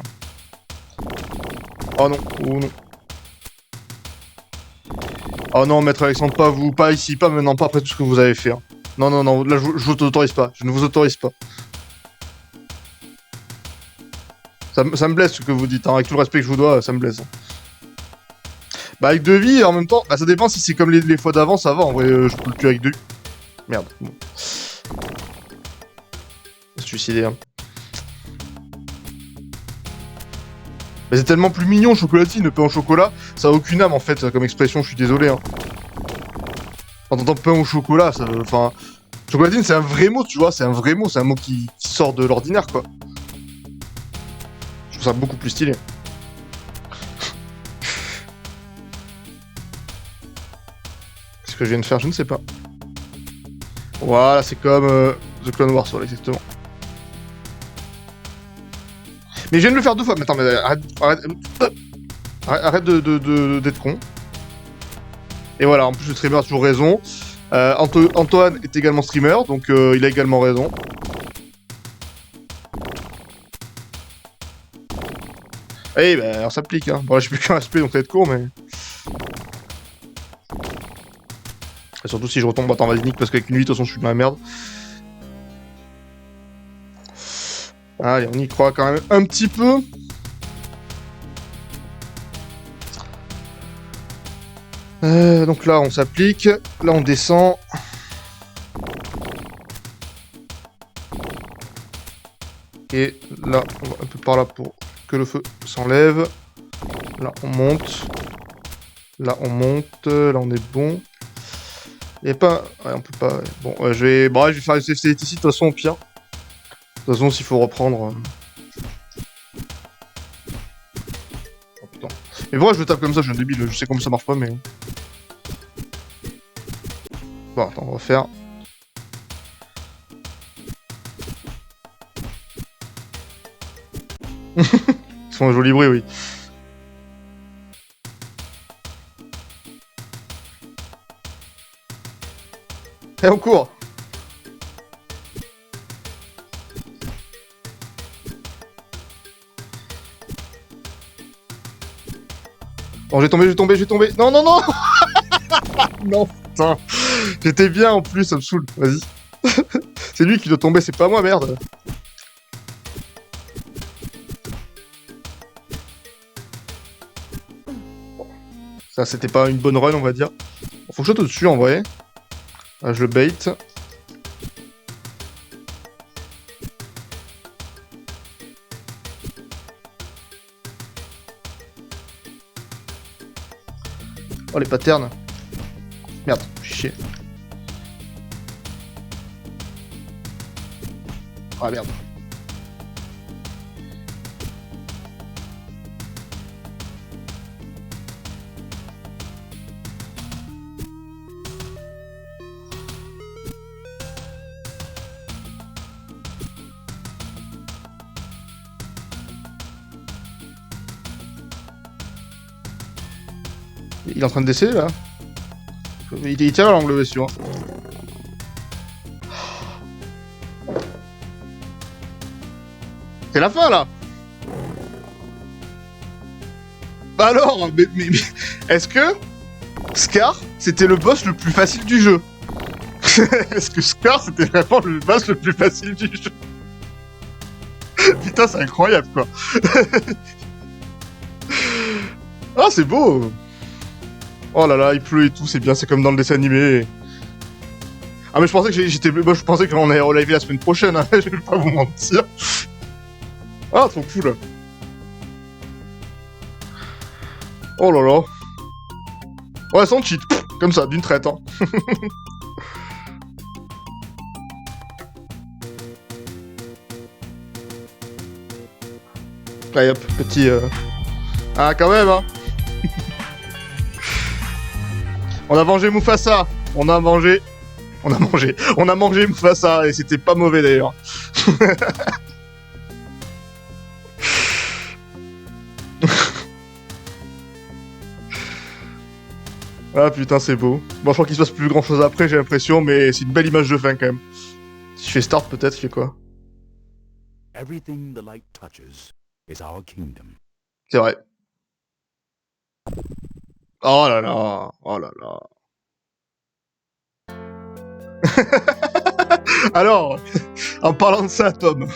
Oh non, oh non. Oh non, maître Alexandre, pas vous, pas ici, pas maintenant, pas après tout ce que vous avez fait. Hein. Non, non, non, là je vous autorise pas, je ne vous autorise pas. Ça me blesse ce que vous dites, hein. Avec tout le respect que je vous dois, ça me blesse. Hein. Bah avec 2 vies, en même temps, bah ça dépend si c'est comme les fois d'avant, ça va, en vrai, je peux le tuer avec 2. Merde, bon. Se suicider, hein. Mais c'est tellement plus mignon, chocolatine, pain au chocolat, ça a aucune âme en fait, comme expression, je suis désolé. Hein. Quand t'entends pain au chocolat, ça... Enfin... Chocolatine, c'est un vrai mot, tu vois, c'est un vrai mot, c'est un mot qui sort de l'ordinaire, quoi. Je trouve ça beaucoup plus stylé. Qu'est-ce que je viens de faire? Je ne sais pas. Voilà, c'est comme The Clone Wars, voilà, exactement. Mais je viens de le faire 2 fois. Mais attends, mais arrête d'être con. Et voilà, en plus le streamer a toujours raison. Antoine est également streamer, donc il a également raison. Eh bah, alors ça s'applique, hein. Bon, là, j'ai plus qu'un SP, donc ça va être court, mais... Et surtout si je retombe, attends, vas-y, nique, parce qu'avec une vie, de toute façon, je suis dans la merde. Allez, on y croit quand même un petit peu. Donc là, on s'applique. Là, on descend. Et là, on va un peu par là pour que le feu s'enlève. Là, on monte. Là, on monte. Là, on est bon. Il n'y a pas... Ouais, on peut pas... Bon, je vais... Bon, je vais faire une CFT ici, de toute façon, au pire. De toute façon, s'il faut reprendre... Oh, putain. Mais pourquoi je le tape comme ça? Je suis un débile. Je sais comment ça marche pas, mais... Bon, attends, on va faire... Ils font un joli bruit, oui. Et on court. Bon, j'ai tombé. Non, non, non. Non, putain. J'étais bien en plus, ça me saoule. Vas-y. C'est lui qui doit tomber, c'est pas moi, merde. Bon. Ça, c'était pas une bonne run, on va dire. Bon, faut que je saute au-dessus, en vrai. Là, je le bait. Oh, les patterns. Merde, chier. Ah, merde. Il est en train de décéder, là. Il tient à l'angle, bien sûr. C'est la fin, là. Bah alors, mais est-ce que Scar, c'était le boss le plus facile du jeu? Est-ce que Scar, c'était vraiment le boss le plus facile du jeu? Putain, c'est incroyable, quoi. Ah, c'est beau. Oh là là, il pleut et tout, c'est bien, c'est comme dans le dessin animé. Ah, mais je pensais que j'étais... Moi, je pensais qu'on allait reliver la semaine prochaine, hein. Je vais pas vous mentir. Ah, trop cool. Oh là là. Ouais, sans cheat. Comme ça, d'une traite, hein. Allez hop, petit... Ah, quand même, hein. On a mangé Mufasa. On a mangé Mufasa, et c'était pas mauvais, d'ailleurs. Ah putain, c'est beau. Bon, je crois qu'il se passe plus grand chose après, j'ai l'impression, mais c'est une belle image de fin quand même. Si je fais start, peut-être, je fais quoi? Everything the light touches is our kingdom. C'est vrai. Oh là là, oh là là. Alors, en parlant de ça, Tom.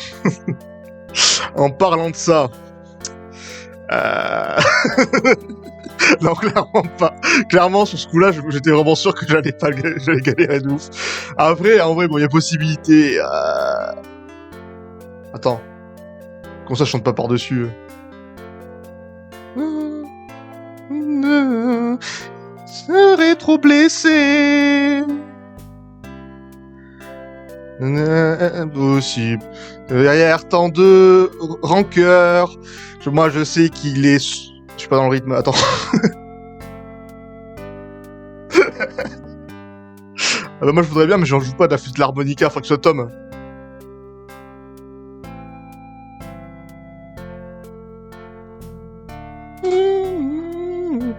En parlant de ça. Non, clairement pas. Clairement, sur ce coup-là, j'étais vraiment sûr que j'allais galérer de ouf. Après, en vrai, bon, il y a possibilité. Attends. Comment ça, je chante pas par-dessus? Serais trop blessé. Possible. Derrière tant de rancœur. Moi, je sais qu'il est... Je suis pas dans le rythme, attends. Ah bah moi, je voudrais bien, mais j'en joue pas de la flûte de l'harmonica, faut que ce soit Tom.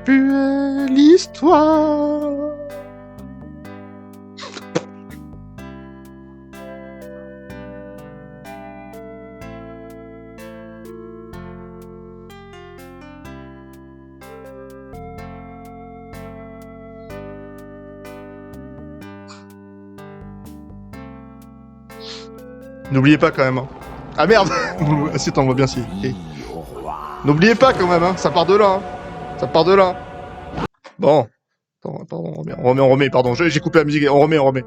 Puis l'histoire. N'oubliez pas quand même. Hein. Ah merde. Si t'en vois bien si. Okay. N'oubliez pas quand même. Hein. Ça part de là. Hein. Ça part de là. Bon. Attends, pardon, on remet, pardon. J'ai coupé la musique. On remet.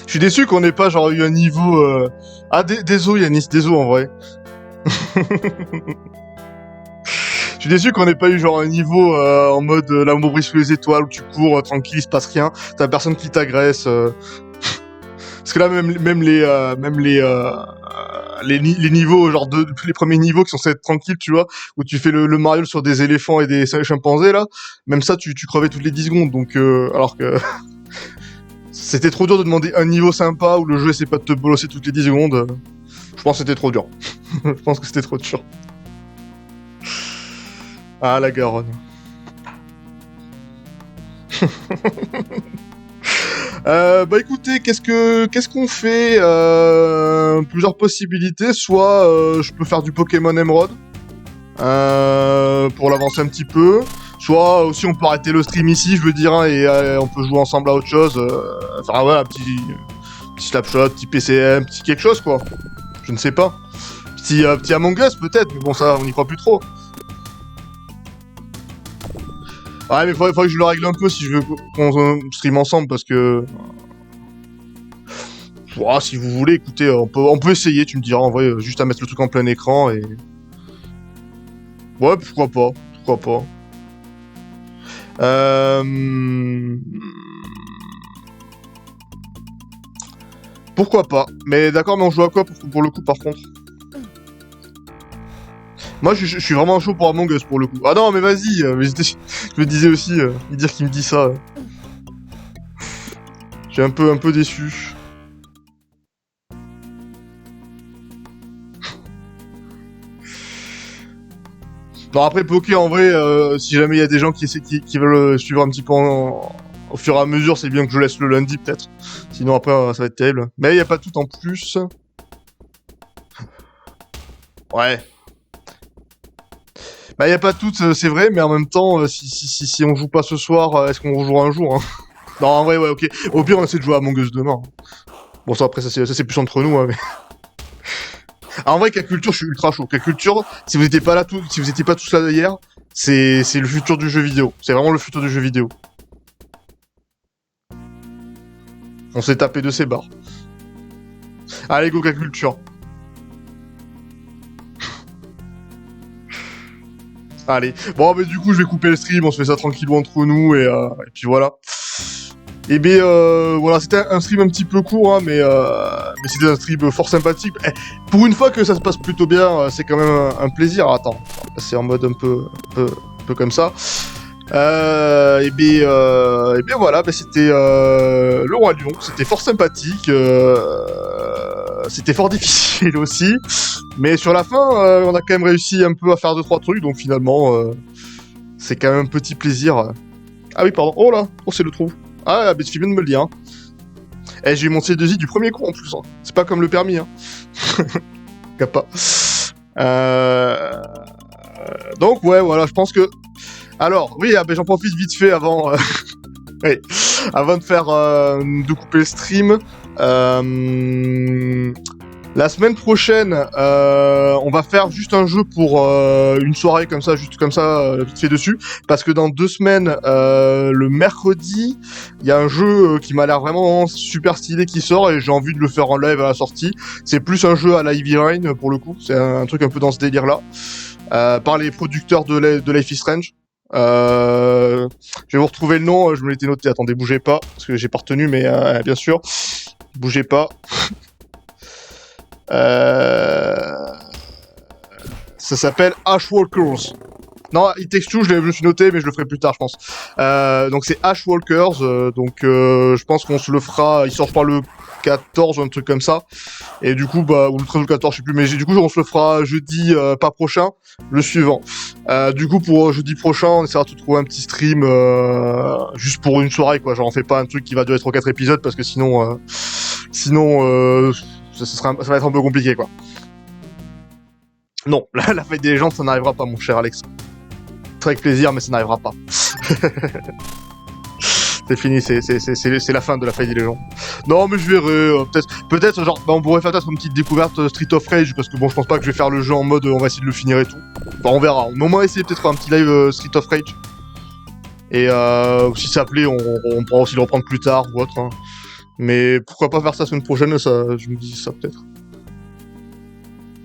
Je suis déçu qu'on n'ait pas genre eu un niveau... Ah, désolé Yanis, désolé en vrai. Je suis déçu qu'on n'ait pas eu genre un niveau en mode l'amour brille sous les étoiles où tu cours tranquille, il se passe rien, t'as personne qui t'agresse. Parce que là même les niveaux genre les premiers niveaux qui sont censés être tranquilles, tu vois, où tu fais le Mario sur des éléphants et des chimpanzés là, même ça tu crevais toutes les 10 secondes donc alors que c'était trop dur de demander un niveau sympa où le jeu essaie pas de te bolosser toutes les 10 secondes. Je pense que c'était trop dur. Je pense que c'était trop dur. Ah, la Garonne. Bah écoutez, qu'est-ce qu'on fait plusieurs possibilités. Soit je peux faire du Pokémon Emerald pour l'avancer un petit peu. Soit aussi on peut arrêter le stream ici, je veux dire, hein, et on peut jouer ensemble à autre chose. Enfin ouais, un petit Slapshot, petit PCM, petit quelque chose quoi. Je ne sais pas. Petit Among Us peut-être, mais bon ça on n'y croit plus trop. Ouais, mais faudrait que je le règle un peu si je veux qu'on stream ensemble parce que. Oh, si vous voulez, écoutez, on peut essayer, tu me diras en vrai, juste à mettre le truc en plein écran et. Ouais, pourquoi pas. Pourquoi pas. Mais d'accord, mais on joue à quoi pour le coup par contre? Moi, je suis vraiment chaud pour Among Us, pour le coup. Ah non, mais vas-y, je me disais aussi, dire qu'il me dit ça. J'ai un peu déçu. Non, après, Poké, en vrai, si jamais il y a des gens qui veulent suivre un petit peu au fur et à mesure, c'est bien que je laisse le lundi, peut-être. Sinon, après, ça va être terrible. Mais il n'y a pas tout en plus. Ouais. Bah, y a pas de doute, c'est vrai, mais en même temps, si on joue pas ce soir, est-ce qu'on rejouera un jour, hein? Non, en vrai, ouais, ok. Au pire, on essaie de jouer à Among Us demain. Bon, ça, après, ça c'est plus entre nous, hein, mais... Ah, en vrai, K-Culture, je suis ultra chaud. K-Culture, si vous étiez pas tous là hier, c'est le futur du jeu vidéo. C'est vraiment le futur du jeu vidéo. On s'est tapé de ces barres. Allez, go K-Culture. Allez. Bon, bah, du coup, je vais couper le stream, on se fait ça tranquillou entre nous, et puis voilà. Et bien, voilà, c'était un stream un petit peu court, hein, mais c'était un stream fort sympathique. Eh, pour une fois que ça se passe plutôt bien, c'est quand même un plaisir. Attends, c'est en mode un peu comme ça. Et bien voilà, c'était le Roi Lion. C'était fort sympathique. C'était fort difficile aussi. Mais sur la fin, on a quand même réussi un peu à faire 2-3 trucs. Donc finalement, c'est quand même un petit plaisir. Ah oui, pardon. Oh là, oh c'est le trou. Ah, mais tu fais bien de me le dire. Hein. Eh, j'ai eu mon C2I du premier coup en plus. Hein. C'est pas comme le permis. Hein. Kappa. Donc ouais, voilà, je pense que... Alors, oui, ben, j'en profite vite fait avant... oui, avant de faire... de couper le stream. La semaine prochaine, on va faire juste un jeu pour une soirée comme ça, juste comme ça, vite fait dessus. Parce que dans 2 semaines, le mercredi, il y a un jeu qui m'a l'air vraiment super stylé qui sort et j'ai envie de le faire en live à la sortie. C'est plus un jeu à la Heavy Rain pour le coup. C'est un truc un peu dans ce délire-là. Par les producteurs de Life is Strange. Je vais vous retrouver le nom, je me l'étais noté. Attendez, bougez pas, parce que j'ai pas retenu, mais bien sûr. Bougez pas. Ça s'appelle Ashwalkers. Non, It Takes Two, je me suis noté, mais je le ferai plus tard, je pense. Donc c'est Ashwalkers, donc je pense qu'on se le fera, il sort pas le 14 ou un truc comme ça. Et du coup, bah, ou le 13 ou le 14, je sais plus, mais du coup, on se le fera jeudi, pas prochain, le suivant. Du coup, pour jeudi prochain, on essaiera de trouver un petit stream, juste pour une soirée, quoi. Genre, on fait pas un truc qui va durer 3-4 épisodes, parce que sinon, ça va être un peu compliqué, quoi. Non, la fête des légendes, ça n'arrivera pas, mon cher Alex. Très avec plaisir, mais ça n'arrivera pas. C'est fini, c'est la fin de la fête des légendes. Non, mais je verrai, peut-être, genre, bah, on pourrait faire peut-être une petite découverte Street of Rage, parce que bon, je pense pas que je vais faire le jeu en mode on va essayer de le finir et tout. Bah, on verra. Mais au moins essayer peut-être un petit live Street of Rage. Et si ça plaît, on pourra aussi le reprendre plus tard ou autre. Hein. Mais pourquoi pas faire ça la semaine prochaine, ça, je me dis ça peut-être.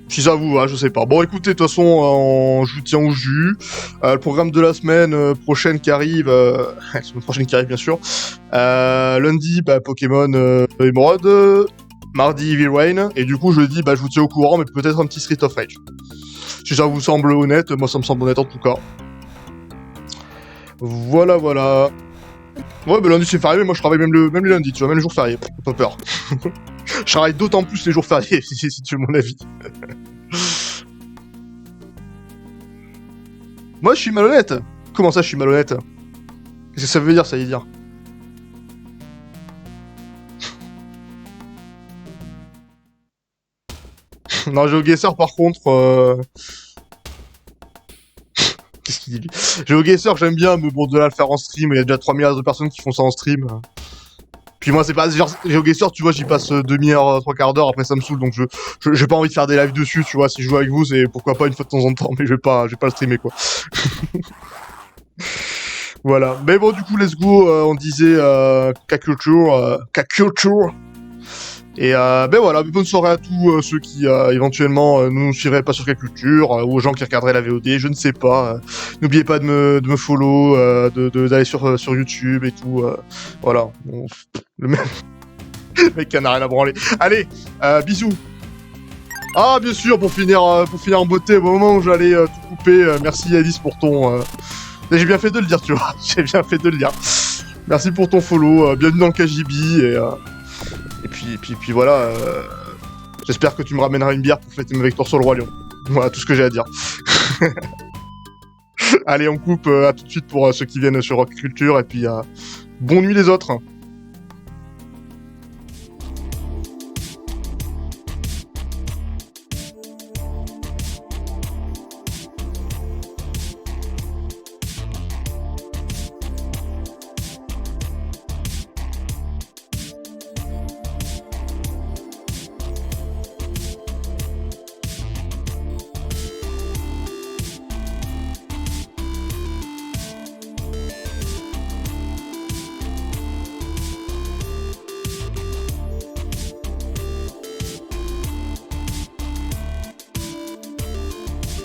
Si ça vous va, je sais pas. Bon, écoutez, de toute façon, je vous tiens au jus. Le programme de la semaine prochaine qui arrive, la semaine prochaine qui arrive bien sûr. Lundi, bah, Pokémon Emerald. Mardi, Evil Rain. Et du coup, jeudi, bah, je vous tiens au courant, mais peut-être un petit Street of Rage. Si ça vous semble honnête, moi ça me semble honnête en tout cas. Voilà, voilà. Ouais, bah lundi c'est férié, mais moi je travaille même les lundis, tu vois, même les jours fériés. Pas peur. Je travaille d'autant plus les jours fériés, si tu veux mon avis. Moi je suis malhonnête. Comment ça je suis malhonnête? Qu'est-ce que ça veut dire, ça veut dire? Non, GeoGuessr par contre... Qu'est-ce qu'il dit lui? GeoGuessr j'aime bien, mais bon, de là le faire en stream, il y a déjà 3 milliards de personnes qui font ça en stream. Puis moi c'est pas... Genre, GeoGuessr, tu vois, j'y passe demi-heure, 3/4 d'heure, après ça me saoule, donc j'ai pas envie de faire des lives dessus, tu vois, si je joue avec vous, c'est pourquoi pas une fois de temps en temps, mais je vais pas le streamer, quoi. Voilà. Mais bon, du coup, let's go, on disait K-Culture. Et ben voilà, bonne soirée à tous ceux qui éventuellement ne nous suivraient pas sur K-Culture, ou aux gens qui regarderaient la VOD, je ne sais pas. N'oubliez pas de me follow, d'aller sur YouTube et tout. Voilà. Bon, le mec n'a rien à branler. Allez, bisous. Ah, bien sûr, pour finir en beauté, au moment où j'allais tout couper, merci Alice pour ton... J'ai bien fait de le dire, tu vois. J'ai bien fait de le dire. Merci pour ton follow, bienvenue dans le KGB, et puis voilà, j'espère que tu me ramèneras une bière pour fêter ma victoire sur le Roi Lion. Voilà tout ce que j'ai à dire. Allez, on coupe, à tout de suite pour ceux qui viennent sur Rock Culture, et puis bonne nuit les autres.